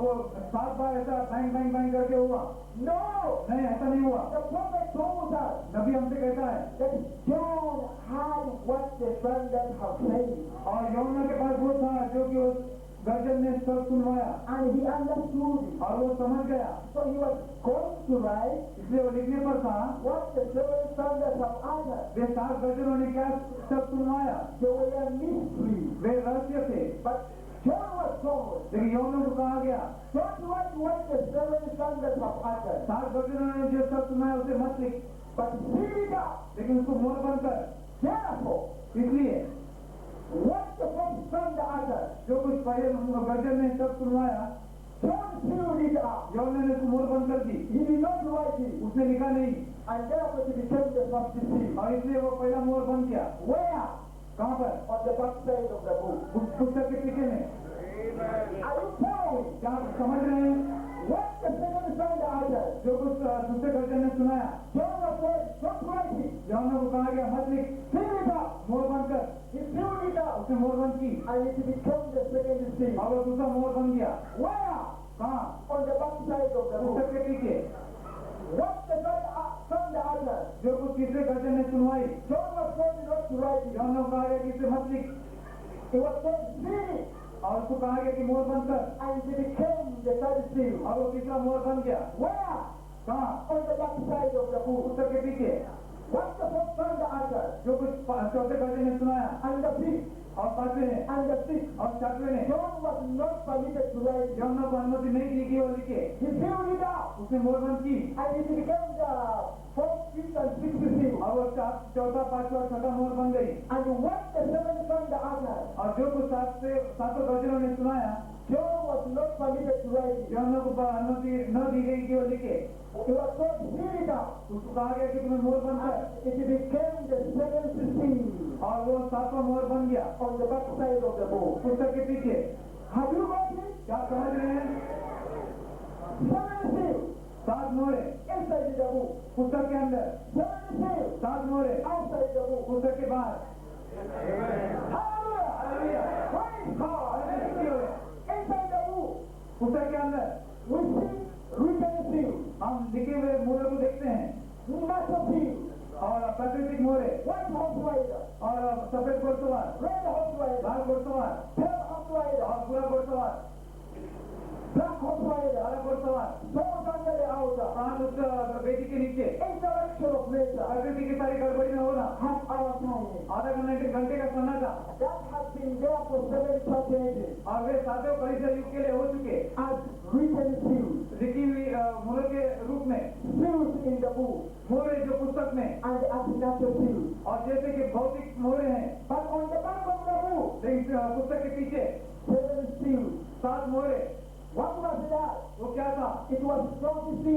वो 7 बार ऐसा बैंग बैंग बैंग करके हुआ No! नहीं, ऐसा नहीं हुआ। The prophet told us नबी हमसे कहता है that John had what the thunders have said. और यौन के पास वो था जो कि उस गर्जन ने सब सुनवाया And he understood it. और वो समझ गया, So he was going to write इसलिए वो लिखने पर था what the seven thunders have uttered. वे 7 गर्जनों ने क्या सब सुनवाया। They were a mystery. वे रहस्य थे, But John was told, लेकिन यौन को कहा गया don't write what the seven thunders have uttered. 7 गर्जनों ने जो सब सुनाया उसे मत लिख, But seal it up. लेकिन उसको मोहर बंद कर। Therefore, इसलिए what the first thunder uttered, जो कुछ पहले गर्जन ने सब सुनवाया, John sealed it up. यौन ने उसको मोहर बंद कर दी, He did not write it. उसने लिखा नहीं And therefore it became the first seal. और इसलिए वो पहला मोहर बंद किया। Where? कहाँ पर? On the back side of the book. उस पुस्तक के पीछे में। Are you following? क्या आप समझ रहे हैं? What the second thunder uttered? जो कुछ दूसरे गर्जन ने सुनाया, John was told, don't write it. यौन को कहा गया मत लिख, Seal it up. मोहर बंद कर। He sealed it up. उसने मोहर बंद की And it became the second seal. और वो दूसरा मोहर बन गया। Where? कहाँ? On the back side of the पुस्तक book. के पीछे। What the thunder uttered? जो कुछ तीसरे गर्जन ने सुनवाई, John was told not to write it. यौन को कहा गया कि इसे मत लिख He was told, seal it. और उसको कहा गया कि मोहर बंद कर And it became the third seal. और वो तीसरा मोहर बन गया। Where? कहाँ? On the back side of the book. पुस्तक के पीछे। What's the first thunder uttered? जो कुछ चौथे गर्जन ने सुनाया And the fifth, और पांचवें ने and the sixth. और सातवें ने John was not permitted to write it. यूहन्ना को अनुमति नहीं दी कि वो लिखे। He filled it out, उसने मोहरबंद की and it became the fourth, fifth, and sixth seal. और वो चौथा पांचवा और छठा मोहर बन गई। And what the seventh thunder uttered, और जो कुछ सातों गर्जनों ने सुनाया John was not permitted to write it. यूहन्ना को अनुमति न दी गई कि वो लिखे। He was told, seal it out. उसको कहा गया कि तुम्हें मोहर बंद कर And it became the seventh seal और वो सातवां मोहर बन गया on the back side of the book. पुस्तक के पीछे। Have you got it? क्या समझ रहे हैं? Seven seals सात मोहरे inside the book. पुस्तक के अंदर, Seven seals सात मोहरे outside the book. पुस्तक के बाहर। Hallelujah! Praise God! Inside the book, पुस्तक के अंदर we see written seals, हम लिखे हुए मोहर को देखते हैं master seals, और प्राकृतिक मोहरे white horse rider, और सफेद घुड़सवार, red horse rider, लाल घुड़सवार pale horse rider, और पूरा घुड़सवार, black horse rider, काला घुड़सवार, souls under the altar. प्राण उस वेदी के नीचे। Interaction of nature प्रकृति की सारी गड़बड़ी में होना has our time. आधा घंटे का समय था That has been there for 7 church ages और वे सातों कलीसिया युग के लिए हो चुके as written seals, लिखी हुई मोहर के रूप में। seals in the book, मोहरे जो पुस्तक में and as natural seals. और जैसे कि भौतिक मोहरे हैं But on the back of the book, लेकिन पुस्तक के पीछे 7 seals. सात मोहरे। What was that? वो क्या था? It was prophecy,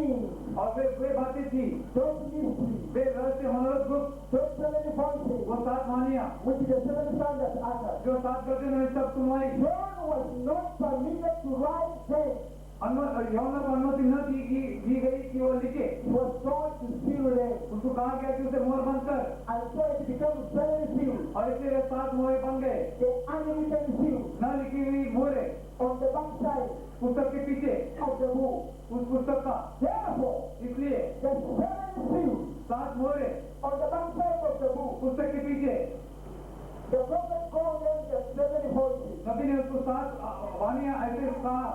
और वे बातें थी, those mysteries, वे रहस्य मनोरथ गुप्त, those 7 voices, वो सात वाणियां which the 7 standards uttered. जो सात गर्जनों ने सब सुनवाई। John was not permitted to write them. यूहन्ना को अनुमति न दी गई कि वो लिखे। He was told to seal them. उसको कहा गया कि उसे मोहर बंद कर And so it became 7 seals. और इसलिए सात मोहरे बन गए। The unwritten seal न लिखी हुई मोहरे on the back side पुस्तक के पीछे of the book. उस पुस्तक का। Therefore, इसलिए the 7 seals सात मोहरे on the back side of the book, पुस्तक के पीछे the prophet called them the 7 voices. नबी ने उसको सात वाणियां ऐसे कहा।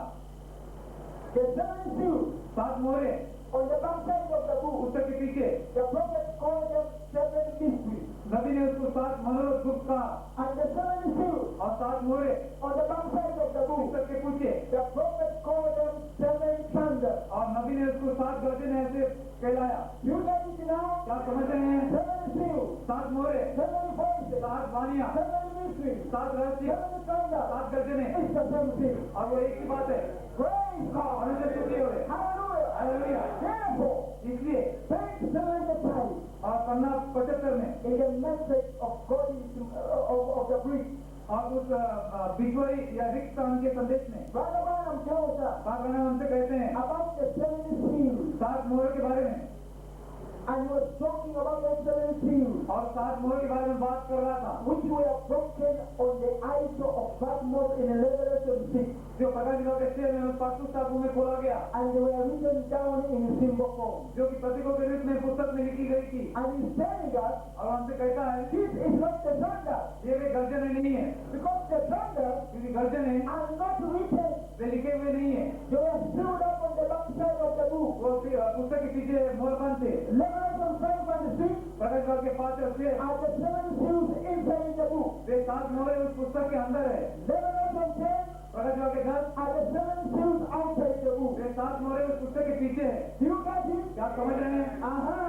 The 7 seals सात मोहरे on the back side of the book, पुस्तक के पीछे the prophet called them 7 mysteries. नबी ने उसको सात मनोरथ गुप्त कहा। And the 7 seals और सात मोहरे on the back side of the book, पुस्तक के पीछे the prophet called them 7 thunders. और नबी ने उसको सात गर्जन ऐसे कहलाया। You get it now? क्या समझ रहे हैं? 7 seals, सात मोहरे, 7 voices, सात वाणियां, 7 mysteries, सात रहस्य, 7 thunders. सात गर्जने It's the same thing. और वो एक ही बात है। Praise God. मनुष्य स्तुति हो रहे। Hallelujah. हालेलुया। Therefore, इसलिए page 75 और पन्ना 75 में is a message of God of the Greek. और उस बिचवई या रिक्त स्थान के संदेश में Brother Branham tells us बाबा हमसे कहते हैं about the 7 seals. सात मोहर के बारे में And he was talking about the 7 seals, और सात मोहर के बारे में बात कर रहा था which were broken on the isle of Patmos in Revelation 6. जो प्रकाश विभाग के 6 में पासुस टापू में खोला गया And they were written down in symbol form. जो कि प्रतीकों के रूप में पुस्तक में लिखी गई थी। And he's telling us और हमसे कहता है this is not the thunder, ये वे गर्जने नहीं है because the thunder क्योंकि गर्जने are not written. वे लिखे हुए नहीं है। They were sealed up on the back side of the book. वो पुस्तक के पीछे मोहरबंद थे। Revelation 5 and 6 प्रकाश विभाग के 5 और 6 are the 7 seals inside the book. वे सात मोहरे उस पुस्तक के अंदर है। Revelation 10 प्रकाश विभाग के 10 are the 7 seals outside the book. वे सात मोहरे उस पुस्तक के पीछे है। Do you get it? क्या आप समझ रहे हैं? Aha!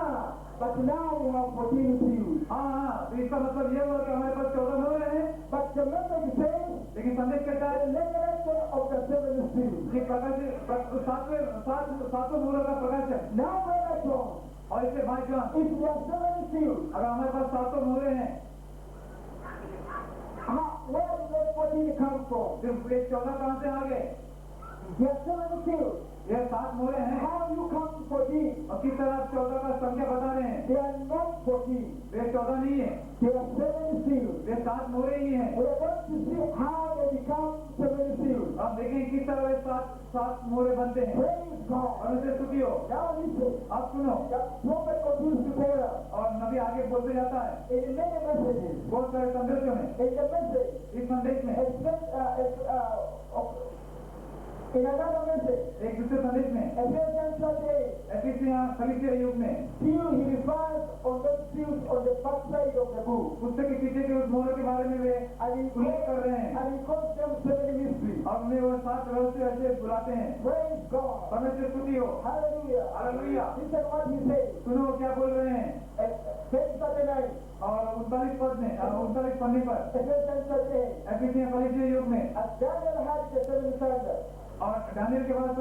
But now we have 14 seals. हाँ, तो इसका मतलब ये हुआ कि हमारे पास 14 मोहरे हैं। But the message says लेकिन संदेश कहता है the revelation of the 7 seals. कि सातों मोहरों का प्रकाश है। Now, Brother John, और इससे भाई जान if we have 7 seals, अगर हमारे पास सातों मोहरे हैं where did those 14 come from? तो ये 14 कहाँ से आ गए? We have 7 seals. ये सात मोहरे हैं। How you come to 14? और किस तरह आप 14 का संख्या बता रहे हैं? They are not 14. वे 14 नहीं है, They are 7 seals. वे सात मोहरे ही हैं। We are going to see how they become 7 seals. आप देखें किस तरह वे सात मोहरे बनते हैं। Praise God. और उसे स्तुति हो। Now listen. आप सुनो। The prophet continues to tell us और नबी आगे बोलते जाता है in many messages, बहुत सारे संदेशों में। in the message, इस संदेश में In another message, एक दूसरे संदेश में Ephesians chapter 8, कलीसिया युग में still he refers on those seals on the backside of the book. पुस्तक के पीछे के उस मोहर के बारे में वे And he उल्लेख कर रहे हैं and he calls them 7 mysteries. और उन्हें वो 7 रहस्य ऐसे बुलाते हैं। Praise God. परमेश्वर स्तुति हो। Hallelujah. Hallelujah. Listen what he says. सुनो क्या बोल रहे हैं। Verse 39. और 39 पद में 39 पन्ने पर Ephesians chapter 8. एफिसियों कलीसिया युग में As Daniel had the 7 thunders और दानियल के पास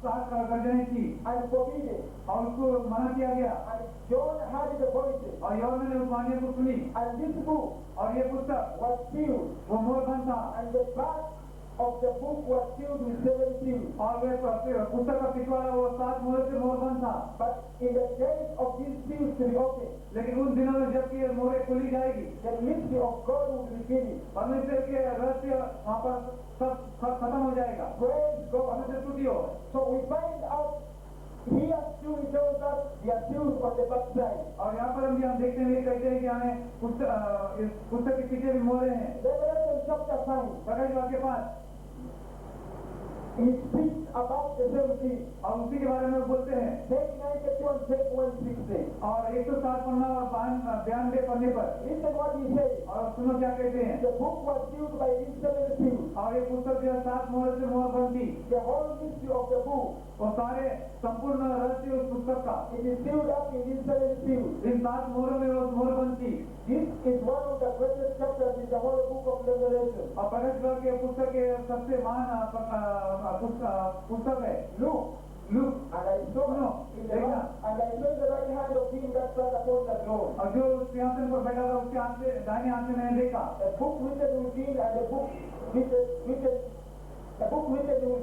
7 गर्जनें थी and forbidden, और उसको मना किया गया and John had the voices, और यूहन्ना ने उस वाणी को सुनी and this book और ये पुस्तक was sealed, वो मोहरबंद था and the back of the book was sealed with 7 seals. और वे पुस्तक का पिछवाड़ा वो 7 मोहर से मोहरबंद था। But in the days of these seals to be opened, लेकिन उन दिनों में जबकि ये मोहरें खुली जाएगी the mystery of God will be revealed. परमेश्वर के रहस्य वहाँ पर सब खत्म हो जाएगा। Praise God. परमेश्वर स्तुति हो। So we find out here still he tells us they are sealed on the backside. और यहाँ पर हम देखते हैं कहते हैं कि हमें इस पुस्तक के पीछे भी मोहरें हैं। Revelation chapter 5, प्रकाश वाक्य 5 he speaks about the same thing. और उसी के बारे में बोलते हैं Take 91, take 160. और 107 पन्ना और 92 पन्ने पर Listen what he says. और सुनो क्या कहते हैं। The book was sealed by these 7 seals. और ये पुस्तक जो है 7 मोहर से मोहरबंद थी। The whole mystery of the book, वो सारे संपूर्ण रहस्य उस पुस्तक का it is sealed up in these 7 seals. इन 7 मोहरों में वो मोहरबंद थी। This is one of the greatest chapters in the whole book of Revelation. और प्रकाश के पुस्तक के सबसे महान पुस्तक है Look, look. and I saw No, in the देखना। and I saw the right hand of him that sat upon the throne. और जो सिंहासन पर बैठा था उसके हाथ से दाहिने हाथ से मैंने देखा A book written within and a book written which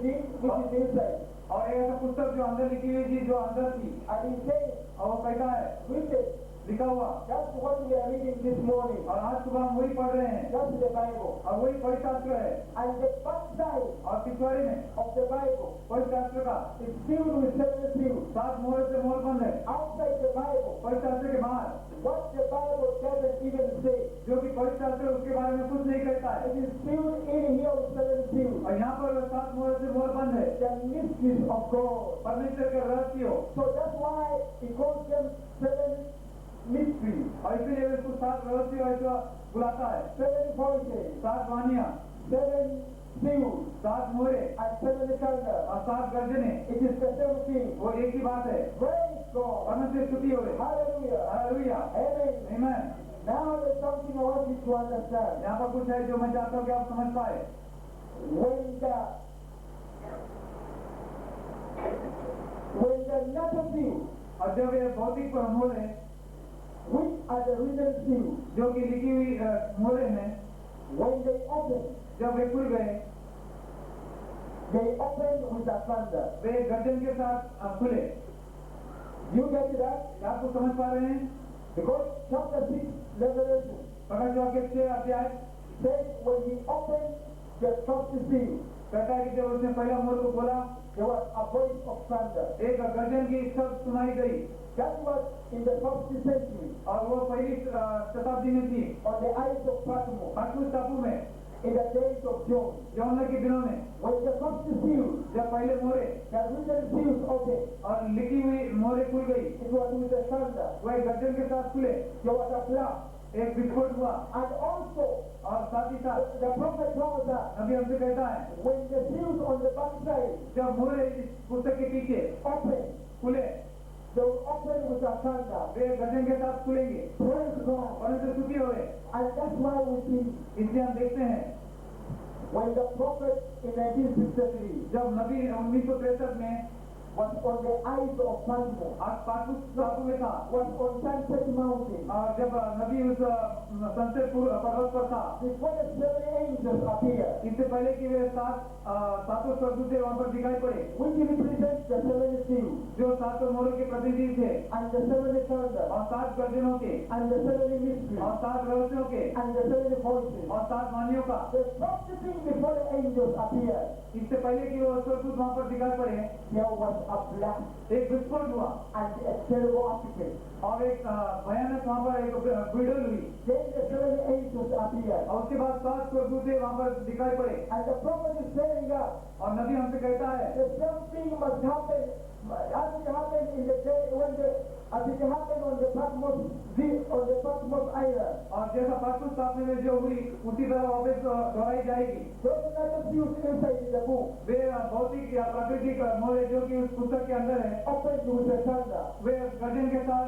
is inside. और एक ऐसा पुस्तक जो अंदर लिखी हुई थी जो अंदर थी And he says, और वो कहता है written, लिखा हुआ that's what we are reading this morning. और आज सुबह हम वही पढ़ रहे हैं That's the Bible. और वही पवित्र शास्त्र है And the backside और पिछवाड़े में of the Bible पवित्र शास्त्र का is sealed with 7 seals. 7 मोहर से मोहरबंद है। Outside the Bible, पवित्र शास्त्र के बाहर what the Bible doesn't even say, जो कि पवित्र शास्त्र उसके बारे में कुछ नहीं कहता है it is sealed in here with 7 seals. और यहाँ पर 7 मोहर से मोहरबंद है। The mysteries of God. परमेश्वर के रहस्य हो So that's why he calls them 7 mysteries, और इसलिए उसको 7 रहस्य ऐसा बुलाता है। 7 voices, 7 वाणियाँ 7 seals, 7 मोहरे and 7 thunders. और 7 गर्जने It is the same thing. वो एक ही बात है। Praise God. परमेश्वर स्तुति हो Hallelujah. Hallelujah Amen. आमीन। Now there's something I want you to understand. यहाँ पर कुछ है जो मैं चाहता हूँ कि आप समझ पाए। When the letter seal, और जब ये भौतिक मोहरे which are the written seals, जो कि लिखी हुई मोहरे हैं when they open जब वे खुल गए with a thunder. वे गर्जन के साथ खुले। You get that? आपको समझ पा रहे हैं? Because chapter 6, Revelation, प्रकाश वाक्य 6 अध्याय says when he opened the first seal, कहता है कि जब उसने पहला मोहर को खोला there was a voice of thunder. एक गर्जन की शब्द सुनाई गई That was in the first century और वो पहली शताब्दी में थी on the Isles of Patmos, पाटमोस टापू में in the days of John. यूहन्ना के दिनों में When the first seal, जब पहले मोहरे the written seals opened, और लिखी हुई मोहरे खुल गई it was with a thunder. वो एक गर्जन के साथ खुले There was a blast. एक विस्फोट हुआ And also, और साथ ही साथ the prophet told us नबी हमसे कहता है when the seals on the backside जब मोहरे इस पुस्तक के पीछे open, खुले they will open with a thunder. वे गर्जन के साथ खुलेंगे Praise God. परंतु स्तुति होवे। And that's why we see इसलिए हम देखते हैं when the prophet in 1963 जब नबी 1963 में was on the Isles of Patmos, आज पाटमोस टापू में था was on Sunset Mountain, और जब नबी उस संसद पर्वत पर था before the 7 angels appeared, इससे पहले कि वे सातों स्वर्गदूत वहां पर दिखाई पड़े which represents the 7 seals, जो 7 मोहरों के प्रतिनिधि थे and the 7 thunders, और 7 गर्जनों के and the 7 mysteries, और 7 रहस्यों के and the 7 voices. और 7 वाणियों का The first thing before the angels appeared, इससे पहले कि वो स्वर्गदूत वहां पर दिखाई पड़े there was a blast एक विस्फोट हुआ and a terrible earthquake. और एक भयानक वहाँ पर एक गुड़ल हुई Then the 7 angels appeared. और उसके बाद 7 स्वर्गदूत वहाँ पर दिखाई पड़े And the prophet is telling us और नबी हमसे कहता है the same thing must happen as it happened in the day when as it happened on the Patmos island. और जैसा पाठपुस्तक स्थापने में जो हुई उसी तरह वापस दोहराई जाएगी। Those are not used inside in the book. वे भौतिक या प्राकृतिक मोड़े जो कि उस पुस्तक के अंदर है Open with the thunder. वे गर्जन के साथ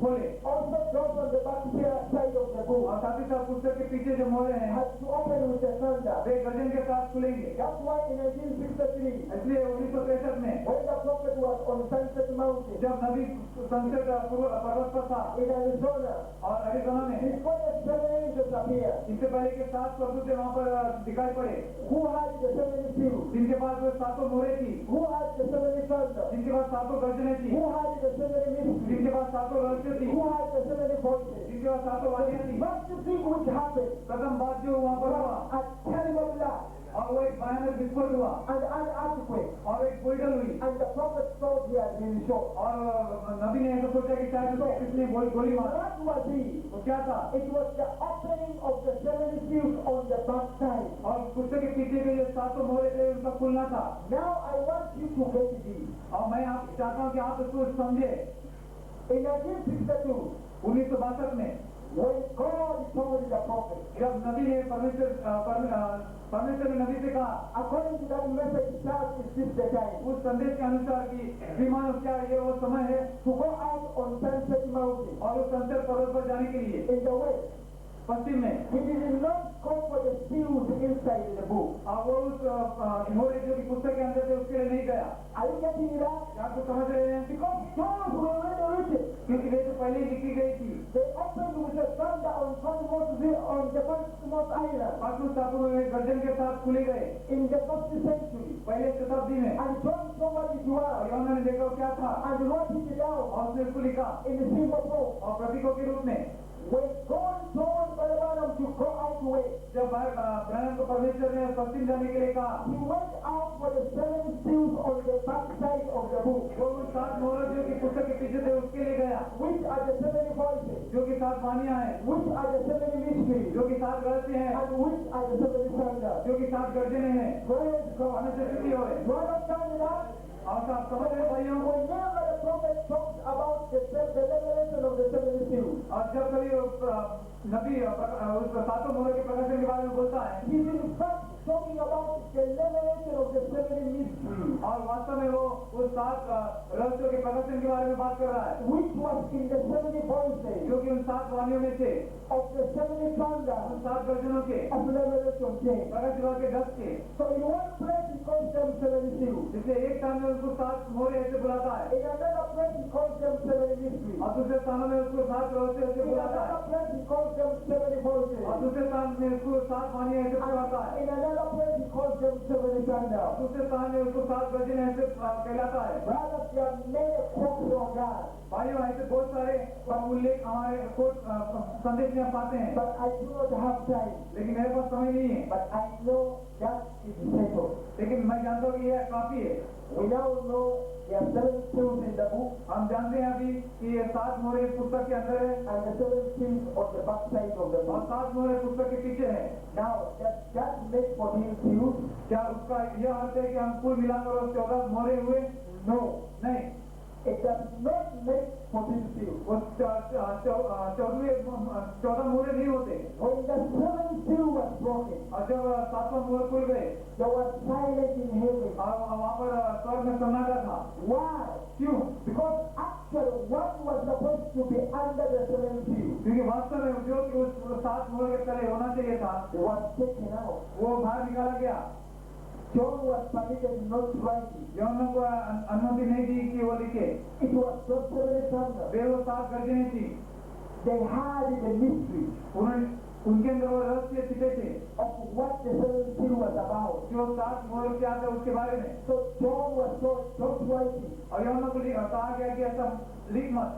खोले Also those on the back side of the book और साथ ही साथ पुस्तक के पीछे जो मोड़े हैं had to open with the thunder. वे गर्जन के साथ खुलेंगे। That's why in 1963, इसलिए 1963 में when the prophet was on Sunset Mountain जब नबी संसद पर्वत पर था in Arizona, और अरिज़ोना में before the 7 angels appeared, इससे पहले के 7 स्वर्गदूत वहाँ पर दिखाई पड़े who had the 7 seals, जिनके पास वो 7 मोहरें थी who had the 7 thunder, जिनके पास 7 गर्जनें थी who had the 7 mysteries, जिनके पास 7 रहस्य थी who had the 7 voices. जिनके पास 7 वाणियाँ थी First thing which happened प्रथम बात जो वहाँ पर हुआ was a terrible blast और वो एक भयानक विस्फोट हुआ and an earthquake. और एक बुलडल हुई And the prophet thought he had been shot. और नबी ने ऐसा सोचा कि शायद उसको किसने गोली मारा। What was he? तो क्या था It was the opening of the 7 seals on the backside. और पुस्तक के पीछे के जो 7 मोहरे थे उनका खुलना था। Now I want you to get this. और मैं आप चाहता हूँ कि आप इसको समझे। In 1962, 1962 में when God told the prophet, जब नबी ने परमेश्वर ने नबी से कहा according to that message, that is this the time उस संदेश के अनुसार कि विमान क्या ये वो समय है to go out on Sunset Mountain और उस संसद पर्वत पर जाने के लिए in the west. पश्चिम में He did not go for the seals inside the book. और वो उस मोहरे जो कि पुस्तक के अंदर थे उसके लिए नहीं गया। Are you getting it out? क्या आपको समझ रहे हैं? Because those were already written. क्योंकि वे तो पहले ही लिखी गई थी। They opened with the thunder on the Patmos island पाठपुस्तक टापू में गर्जन के साथ खुले गए in the 1st century. पहले शताब्दी में And John saw what it और was यूहन्ना ने देखा वो क्या था and wrote it down और उसने उसको लिखा in the symbol form. और प्रतीकों के रूप में When God told Balaam to go out west, जब ब्रह्म को परमेश्वर ने पश्चिम जाने के लिए कहा he went out for the 7 seals on the backside of the book, वो उन 7 मोहर जो कि पुस्तक के पीछे थे उसके लिए गया which are the 7 voices, जो कि 7 वाणियाँ हैं which are the 7 mysteries, जो कि 7 रहस्य हैं and which are the 7 thunders. जो कि 7 गर्जने हैं Praise God. हमेशा स्तुति हो You understand that? और आप समझ रहे भाइयों Whenever the prophet talks about the revelation of the 7 seals, और जब कभी नबी उस 7 मोहर के प्रकाशन के बारे में बोलता है he is in fact talking about the revelation of the 7 mysteries, और वास्तव में वो उस 7 रहस्यों के प्रकाशन के बारे में बात कर रहा है which was in the 7 voices जो कि उन 7 वाणियों में से of the 7 उन thunders 7 गर्जनों के of Revelation 10. प्रकाश विभाग के 10 के So in one place he calls them 7 seals, इसलिए एक स्थान में उसको 7 मोहरे ऐसे बुलाता है in another place he calls them 7 mysteries, और दूसरे स्थानों में उसको 7 रहस्य ऐसे in बुलाता है another place he calls them 7 voices, और दूसरे स्थान में उसको 7 वाणियाँ ऐसे बुलाता है in another place he calls them 7 thunders. दूसरे स्थान में उसको 7 गर्जने ऐसे कहलाता है Brothers, they have made a quote on that, भाइयों ऐसे बहुत सारे उल्लेख हमारे संदेश में हम पाते हैं but I do not have time. लेकिन मेरे पास समय नहीं है But I know that is settled. लेकिन मैं जानता हूँ कि यह काफी है We now know there are 7 seals in the book हम जानते हैं अभी कि ये 7 मोहरे इस पुस्तक के अंदर है and the 7 seals on the back side of the और book. 7 मोहरे पुस्तक के पीछे है Now, that makes 14 seals? क्या उसका यह अर्थ है कि हम कुल मिलाकर 14 मोहरे हुए No. नहीं It does not make 14 seals. वो 14 मोहरे नहीं होते When the 7th seal was broken, और जब 7वां मोहर खुल गए there was silence in heaven. और वहाँ पर स्वर्ग में सन्नाटा था Why? क्यों Because actually what was supposed to be under the 7th seal क्योंकि वास्तव में जो कि उस 7 मोहर के तले होना चाहिए था was taken out. वो बाहर निकाला गया John was permitted not to write it. यौनों को अनुमति नहीं दी कि वो लिखे It was just 7 thunders. वे वो 7 गर्जनें थी They had the mystery उनके अंदर वो रहस्य छिपे थे of what the 7th seal was about. कि वो 7 मोहर क्या थे उसके बारे में So John was told, don't write it. और यौनों को कहा गया कि ऐसा लिख मत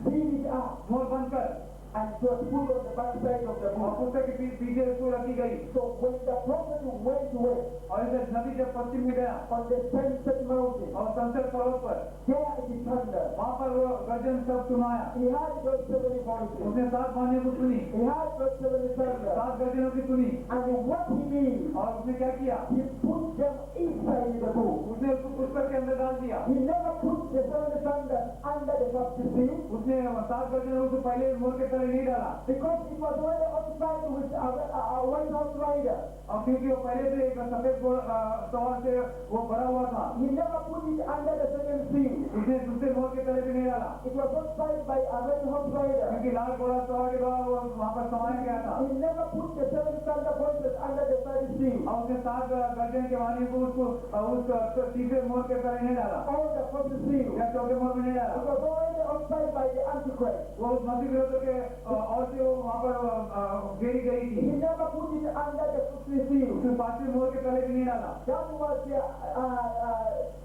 Read it out. मोहर बंद कर and it was put on the backside of the और book. पुस्तक के पीछे उसको रखी गई। So when the prophet went west और इसे नबी जब पश्चिम में गया on the sunset mountain, और संसद पर्वत पर, there it thundered. वहाँ पर वो गर्जन सब सुनाया। He had those 70 voices. उसने 7 वाणियों को सुनी, He had those 70 thunders. 7 गर्जनों की सुनी, And what he did, और उसने क्या किया? he put them inside the book. उसने उसको पुस्तक के अंदर डाल दिया। He never put the 70 thunders under the first seal उसने 7 गर्जनों को पहले मोर के तले नहीं डाला, because it was already occupied with a white horse rider. और क्योंकि वो पहले से एक सफेद सवार से वो भरा हुआ था। He never put it under the second seal. उसने दूसरे मोर के तले भी नहीं डाला, It was occupied by a red horse rider. क्योंकि लाल घोड़ा सवार के द्वारा वो वहाँ पर समाया गया था। He never put the 7 thunder voices under the third seal. और उसने 7 गर्जन के वाणी को उसको उस तीसरे मोर के तले नहीं डाला Or the first seal. या चौथे मोर में नहीं It डाला। was already occupied by the Antichrist. वो उस मसीह विरोध के और से वो वहाँ पर घेरी गई He थी। never put it under the fifth seal. उसने 5वें मोर के तले भी नहीं डाला, That was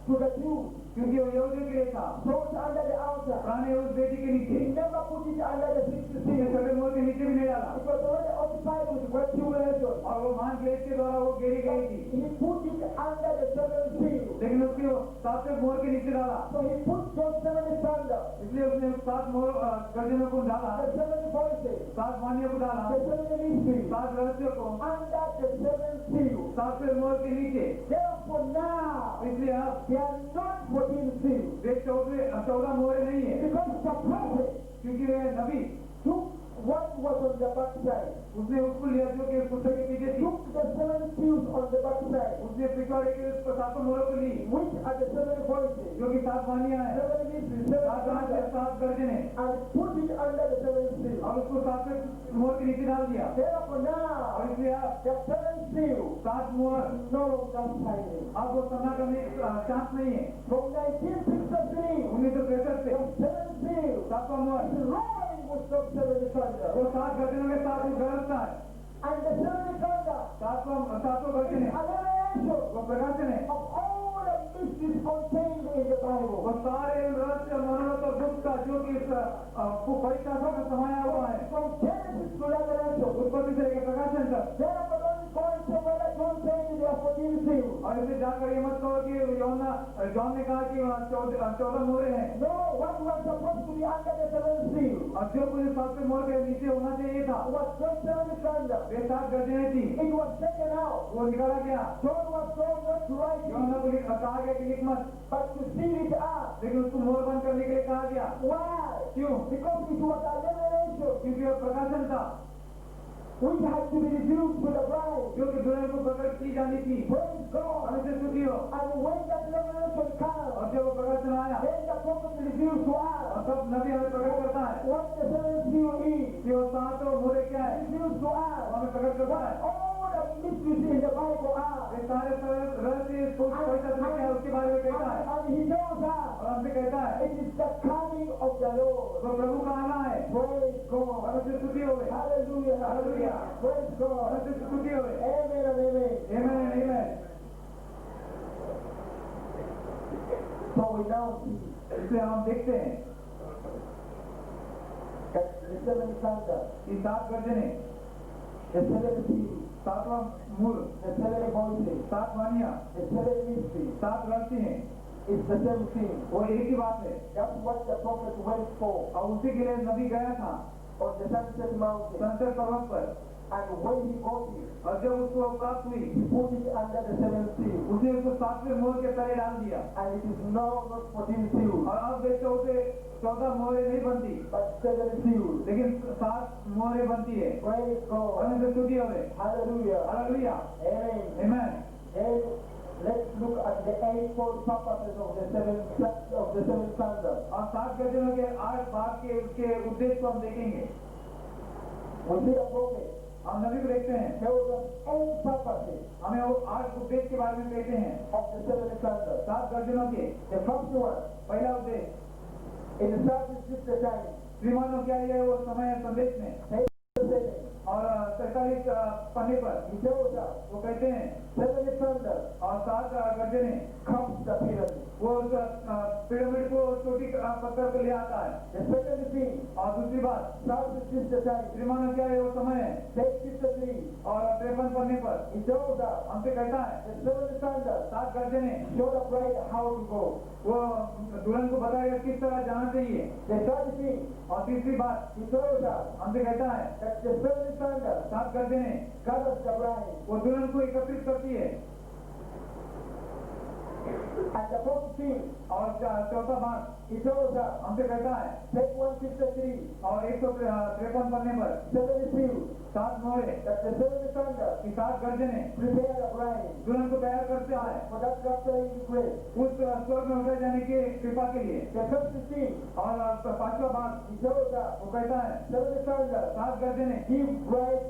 to the Jews. क्योंकि वो यहूदियों के लिए था। Those under the altar. पुराने उस बेटी के नीचे, He never put it under the sixth उसने seal. छठे मोर के नीचे भी नहीं डाला, It was already occupied with great tribulation. और वो महान क्लेश के द्वारा वो घेरी गई थी। He put it under the seventh seal. लेकिन उसके 7वें मोर के नीचे डाला, So he put those 70 thunders, इसलिए उसने 7 मोर गर्जनों को डाला, the 70 voices, 7 वाणियों को डाला, the 70 mysteries, 7 रहस्यों को under the seventh seal. 7वें मोर के नीचे। Therefore now, इसलिए अब they are not 14 seals. वे 14 मोहरे नहीं है, Because the prophet क्योंकि वे नबी took what was on the backside, उसने उसको लिया जो कि उस पुस्तक के पीछे थी। took the 7 seals on the backside, उसने पिछवाड़े के 7 मोहरों को ली, which are the 7 voices, जो कि 7 वाणियां हैं, 7 mysteries, 7 7 thunders, 7 गर्जने, and put it under the 7th seal. और उसको 7वें मोहर के नीचे डाल दिया। Therefore now, और इसलिए अब the 7th seal 7 मोहर no longer shining. अब वो सना करने चांस नहीं है। From 1963, 1963 से the 7th seal 7वां मोहर is roaring with those 70 thunders. वो 7 गर्जनों के साथ वो गरजता है। And the 70 thunder 7वां गर्जन is है, a revelation वो प्रकाशन है। of all the mysteries contained in the Bible. वो सारे रहस्य मनोरथ और दुख का जो कि इस परिशासों में समाया हुआ है, From Genesis to Revelation. उत्पत्ति से लेकर प्रकाशन तक। Therefore don't go and say whether John said there are 14 seals. और इसे जाकर ये मत कहो कि जॉन ने कहा कि 14 मोहरे हैं, No, what was supposed to be under the 7th seal और जो कुछ 7वें मोहर के नीचे होना चाहिए था was just 70 thunder. वे 7 गर्जनें थी, It was taken out. वो निकाला गया। John was told not to write John it, को कहा गया कि लिख मत, but to seal it up. लेकिन उसको मोहर बंद करने के लिए कहा गया। Why? क्यों? Because it was a revelation क्योंकि वह प्रकाशन था which had to be revealed to the bride. जो कि दुल्हन को प्रकट की जानी थी। Praise God. हमें से स्तुति हो। And when that revelation comes, और जब वो प्रकाशन आया then the prophet reveals to और us सब नबी हमें प्रकट करता है what the 7th seal is. कि वो 7 मोहरे क्या है, Reveals to वो us हमें प्रकट करता है। all the mysteries in the Bible are. ये सारे रहस्य पैसा क्या है उसके बारे में कहता है, And he tells us और हमसे कहता है it is the coming of the Lord. तो प्रभु का आना है। Praise God. हमें से स्तुति हो गई, Hallelujah. Hallelujah. Praise God. हमें से स्तुति हो गई। Amen and amen. Amen amen. So we now see इसलिए हम देखते हैं that the 7 thunders, कि 7 गर्जने, the 7 seals, 7वां मूल, the 7 voices, 7 वाणियां, the 7 mysteries, 7 रहस्य हैं, it's the same thing. वो एक ही बात है। That's what the prophet went for और उसी के लिए नबी गया था on the sunset mountain. संसद पर्वत पर, And when he got it, और जब उसको प्राप्त हुई he put it under the 7th seal. उसने उसको 7वें मोहर के तले डाल दिया। And it is now not 14 seals, और अब वे 14 मोहरे नहीं बनती, but 7 seals. लेकिन 7 मोहरे बनती है। Praise God. हमें से स्तुति हो गई। Hallelujah. Hallelujah, Amen. Amen. Then let's look at the 8-fold purposes of the 7 thunders. और 7 गर्जनों के 8 भाग के उसके उद्देश्य को हम देखेंगे। We see the prophet हम नबी को देखते हैं, tells us 8 purposes हमें वो 8 उद्देश्य के बारे में कहते हैं। of the 7 thunders. 7 गर्जनों के The first one, पहला उद्देश्य, in the service 6 times, श्रीमानों क्या है वो समय संदेश में, say the 7. और 43 पन्ने पर he tells us वो कहते हैं 7 thunders और 7 गर्जने comes the pyramid. वो उस पिरामिड को चोटी पत्थर पे ले आता है। The second thing, और दूसरी बात starts with sister time. श्रीमान क्या है वो समय है Take sister 3. और 53 पन्ने पर He tells us हमसे कहता है the 7 thunders 7 गर्जने show the bride how to go. वो दुल्हन को बताएगा किस तरह जाना चाहिए। The third thing, और तीसरी बात he tells us हमसे कहता है that the 7 thunders 7 गर्जने gathers the bride. वो दुल्हन को एकत्रित करती है। And the fourth thing, और चौथा बात he tells us हमसे कहता है take 1 sister 3. और 153 पन्ने पर 7 seals 7 मोहरे that the 7 thunders की 7 गर्जने prepare the bride दुल्हन को तैयार करते हैं for that rapturing grace. उस स्वर्ग में उठाए जाने की कृपा के लिए। The fifth thing, और पांचवा बात he tells us वो कहता है 7 thunders 7 गर्जने give bride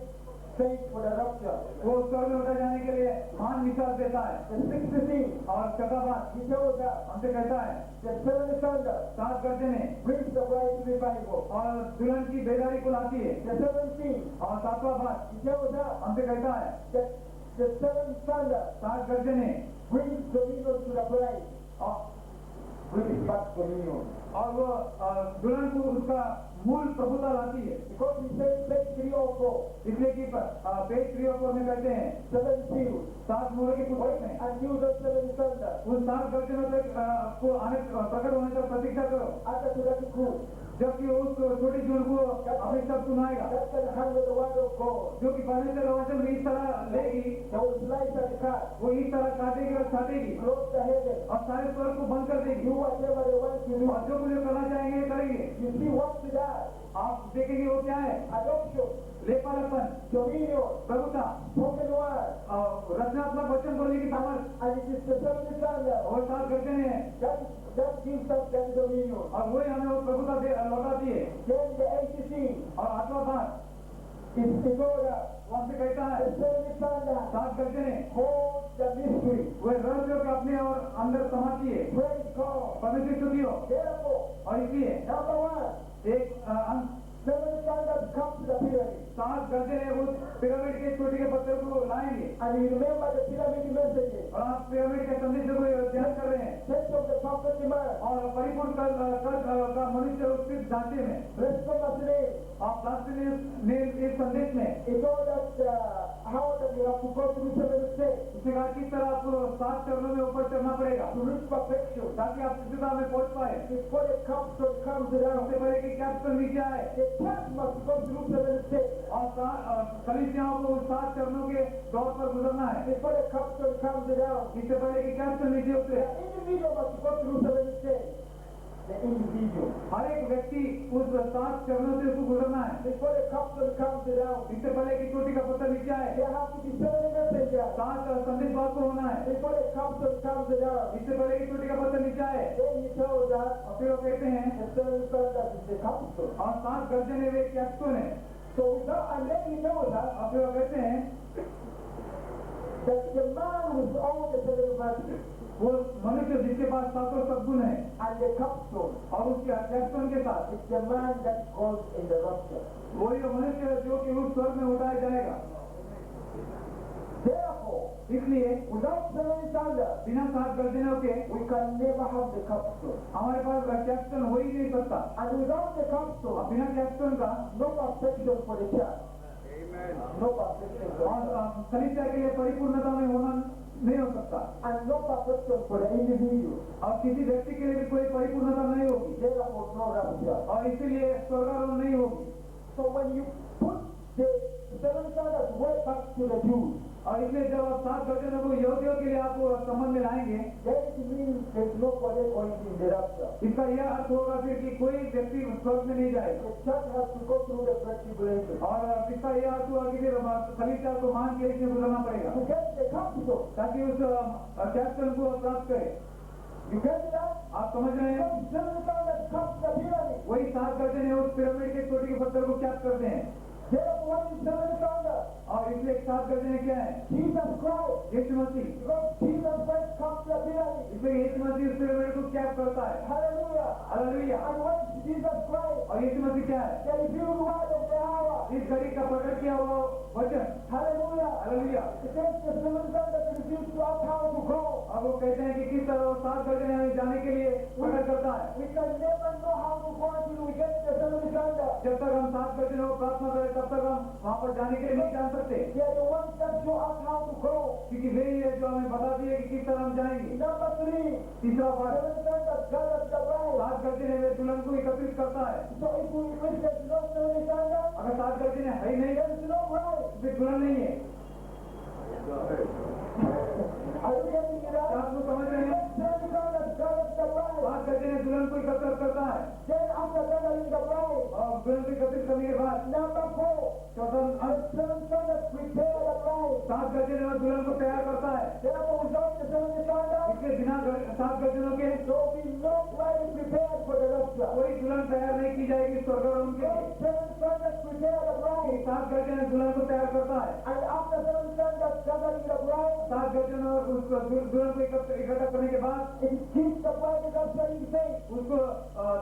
faith for the rapture. वो स्वर्ग में उठाए जाने के लिए महान विश्वास देता है। The sixth thing, और छठा बात he tells us हमसे कहता है the 7 thunders 7 गर्जने brings the bride to revival. और दुल्हन की बेदारी को लाती है। The seventh thing, और सातवां बात he tells us हमसे कहता है that the 7 thunders 7 गर्जने brings dominion to the bride. Brings back dominion. और वो दुल्हन को उसका मूल प्रभुता लाती है। Because he says page 3 or 4, इसलिए कि पेज 3 और 4 में कहते हैं 7 seals. 7 मोहरे की पुस्तक में Until the 7 thunders उन 7 गर्जनों तक आपको आने प्रकट होने तक प्रतीक्षा करो। utter to that crew जबकि उस छोटी जून को अपने सब सुनाएगा that can handle the word of God. जो कि पहले से वचन इस तरह लेगी They will slice and cut, वो इस तरह काटेगी और छाटेगी close the heaven, और सारे स्वर्ग को बंद कर देगी do whatever they want to do. और जो कुछ करना चाहेंगे करेंगे। You see what's that? आप देखेंगे वो क्या है Adoption, लेपालपन dominion, प्रभुता spoken word, रचनात्मक वचन बोलने की सामर्थ and it is the 7 thunders और 7 गर्जने हैं that gives us that dominion. और वही हमें वो प्रभुता लौटाती है। Then the 8th thing और 8वां बात is in order. वो हमसे कहता है The 7 thunders 7 गर्जने hold the mystery. वो रहस्य को अपने और अंदर समाती है। Praise God. परमेश्वर की स्तुति हो। Therefore, और इसलिए number 1, एक 7 thunders come to the pyramid. 7 गर्जने उस पिरामिड के चोटी के पत्थर को लाएंगे। And you remember the pyramid messages. और आप पिरामिड के संदेश को ध्यान कर रहे हैं Sense of the perfect man. और परिपूर्ण का मनुष्य उसके ढांचे में Let's come as name. आप शास्त्री ने इस संदेश में It's all that how that you have to go through 7 steps उसने कहा किस तरह आपको 7 चरणों में ऊपर चढ़ना पड़ेगा to reach perfection. ताकि आप सिद्धता में पहुंच पाए। Before the capstone comes down, सबसे पहले कि कैप्टन नीचे आए the church must go through 7 steps. और कलीसियाओं को उस 7 चरणों के दौर पर गुजरना है। Before the capstone comes down, इससे पहले कि कैप्टन नीचे the उतरे individual must go through 7 steps. The individual. हर एक व्यक्ति उस 7 चरणों से उसको गुजरना है। Before the capstone comes down, इससे पहले कि चोटी का पत्थर नीचे आए there have to be 7 messengers. 7 संदेश बात को होना है। Before the capstone comes down, इससे पहले कि चोटी का पत्थर नीचे आए then he tells us और फिर वो कहते हैं the 7 thunders is the capstone. और 7 गर्जने वे कैप्टन है So without, and then he tells us और फिर वो कहते हैं that the man with all the 7 virtues वो मनुष्य जिसके पास 7 सद्गुण है and the capstone और उसके कैप्टन के साथ is the man that goes in the rapture. वही वो मनुष्य जो कि उस स्वर्ग में उठाया जाएगा। Therefore, इसलिए without 7 thunders, बिना 7 गर्जनों के we can never have the capstone. हमारे पास कैप्टन हो ही नहीं सकता And without the और capstone, बिना कैप्टन का no perfection for the church. No perfection for the और church. कलीसिया के लिए परिपूर्णता में होना नहीं हो सकता And no perfection for the individual. और किसी व्यक्ति के लिए भी कोई परिपूर्णता नहीं होगी Therefore, no rapture. और इसीलिए स्वर्गारोहण नहीं होगी। So when you put the 7 thunders way back to the Jews, और इसलिए जब आप 7 गर्जनों को यहूदियों के लिए आप संबंध में लाएंगे then it means there's nobody going in the rapture. इसका यह अर्थ होगा फिर कि कोई व्यक्ति स्वर्ग में नहीं जाएगा The church has to go through the great tribulation. और इसका यह अर्थ हुआ कि फिर कलीसिया को मान के इसमें गुजरना पड़ेगा To get the capital, ताकि उस कैप्टन को प्राप्त करे। you get that? आप समझ रहे हैं From 7 thunders comes the pyramid. वही 7 गर्जने उस पिरामिड के चोटी के पत्थर को कैप्ट करते हैं Therefore, what is 7 thunders? और इसलिए से एक साथ गर्जने क्या है? Jesus Christ. Yeshu Masih. Because Jesus Christ comes to appear. इसलिए यीशु मसीह उस पिरामिड को क्या करता है? Hallelujah. Hallelujah. And what Jesus Christ, और यीशु मसीह क्या है? the revealed word of the hour. इस घड़ी का प्रकट किया हुआ वचन। Hallelujah. Hallelujah. It says the seventh son that refused to us how to go. अब वो कहते हैं कि किस तरह वो सात गर्जने में जाने के लिए प्रकट करता है। We can never know how to go until we get the seventh thunder. जब तक हम सात गर्जनों को प्रार्थना करें तब तक हम वहाँ पर जाने के लिए नहीं जान सकते, They are the ones that show us how to go. क्योंकि वे ही है जो हमें बता दिए कि किस तरह हम जाएंगे। Number 3, तीसरा वर्ष, seventh thunder gathers the bride. सात गर्जने में दुल्हन को एकत्रित करता है। So if there's no seventh thunder, अगर सात गर्जने है ही नहीं there is no bride. तो फिर दुल्हन नहीं है। Are you getting it क्या out? आप लोग समझ रहे हैं? Seventh thunder gathers the bride. सात गर्जने दुल्हन को एकत्रित करता है Then after gathering the bride, और दुल्हन को एकत्रित करने के बाद number 4, चौथा the seventh thunder prepare the bride. सात गर्जने में दुल्हन को तैयार करता है। Therefore, without the seventh thunder, इसलिए बिना सात गर्जनों के there will be no bride prepared for the rapture. कोई दुल्हन तैयार नहीं की जाएगी स्वर्गारोहण के लिए। Seventh thunder prepare the bride. सात गर्जने दुल्हन को तैयार करता है। And after seventh thunder gathering the bride, सात गर्जनों और उस दुल्हन को इकट्ठा करने के बाद it keeps the bride in rapturing faith. उसको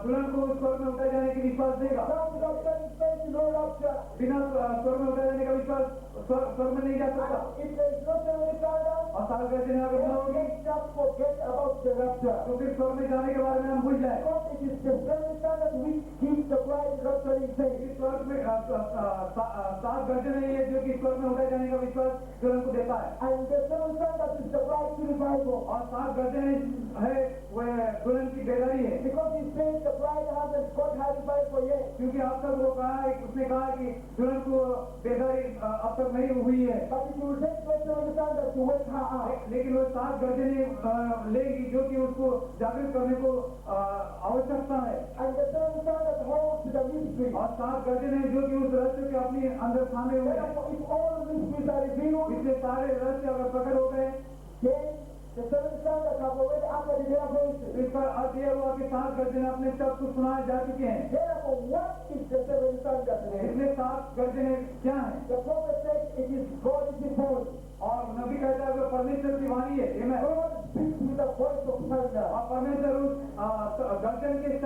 दुल्हन को उस स्वर्ग में उठाए जाने की विश्वास देगा। Without rapturing faith, no rapture. बिना स्वर्ग में उठाए जाने का विश्वास स्वर्ग में नहीं जा सकता। And if there is no seventh thunder, और सात गर्जने अगर न होगी let's just forget about the rapture. तो फिर स्वर्ग में जाने के बारे में हम भूल जाए। Because it is the seventh thunder which keeps the bride in rapturing faith. इस स्वर्ग में सात गर्जने ये जो कि स्वर्ग में उठाए जाने का विश्वास दुल्हन को देता है। And the seventh thunder is the bride to revival. और सात गर्जने है वह दुल्हन की बेदारी है, Because he says the bride hasn't got her revival yet. क्योंकि अब तक वो कहा है, उसने कहा कि दुल्हन को बेदारी अब तक नहीं हुई है। But it will take the seventh thunder to wake her up. लेकिन वो सात गर्जने लेगी जो कि उसको जागृत करने को आवश्यकता है। And the seventh thunder holds the mystery. और सात गर्जने जो कि उस रहस्य के अपने अंदर थामे हुए हैं। Therefore, if all mysteries are revealed, इसलिए सारे रहस्य अगर प्रकट हो गए then the seventh thunder have already uttered their तो voices. इस पर अर्थ यह हुआ कि सात गर्जने अपने शब्द को सुनाए जा चुके हैं। Therefore, what is the seventh thunder today? इसलिए सात गर्जने क्या है? The prophet said it is God's voice. और नबी कहता है वो परमेश्वर की वाणी है। Amen। God speaks with the voice of thunder. और परमेश्वर उस गर्जन के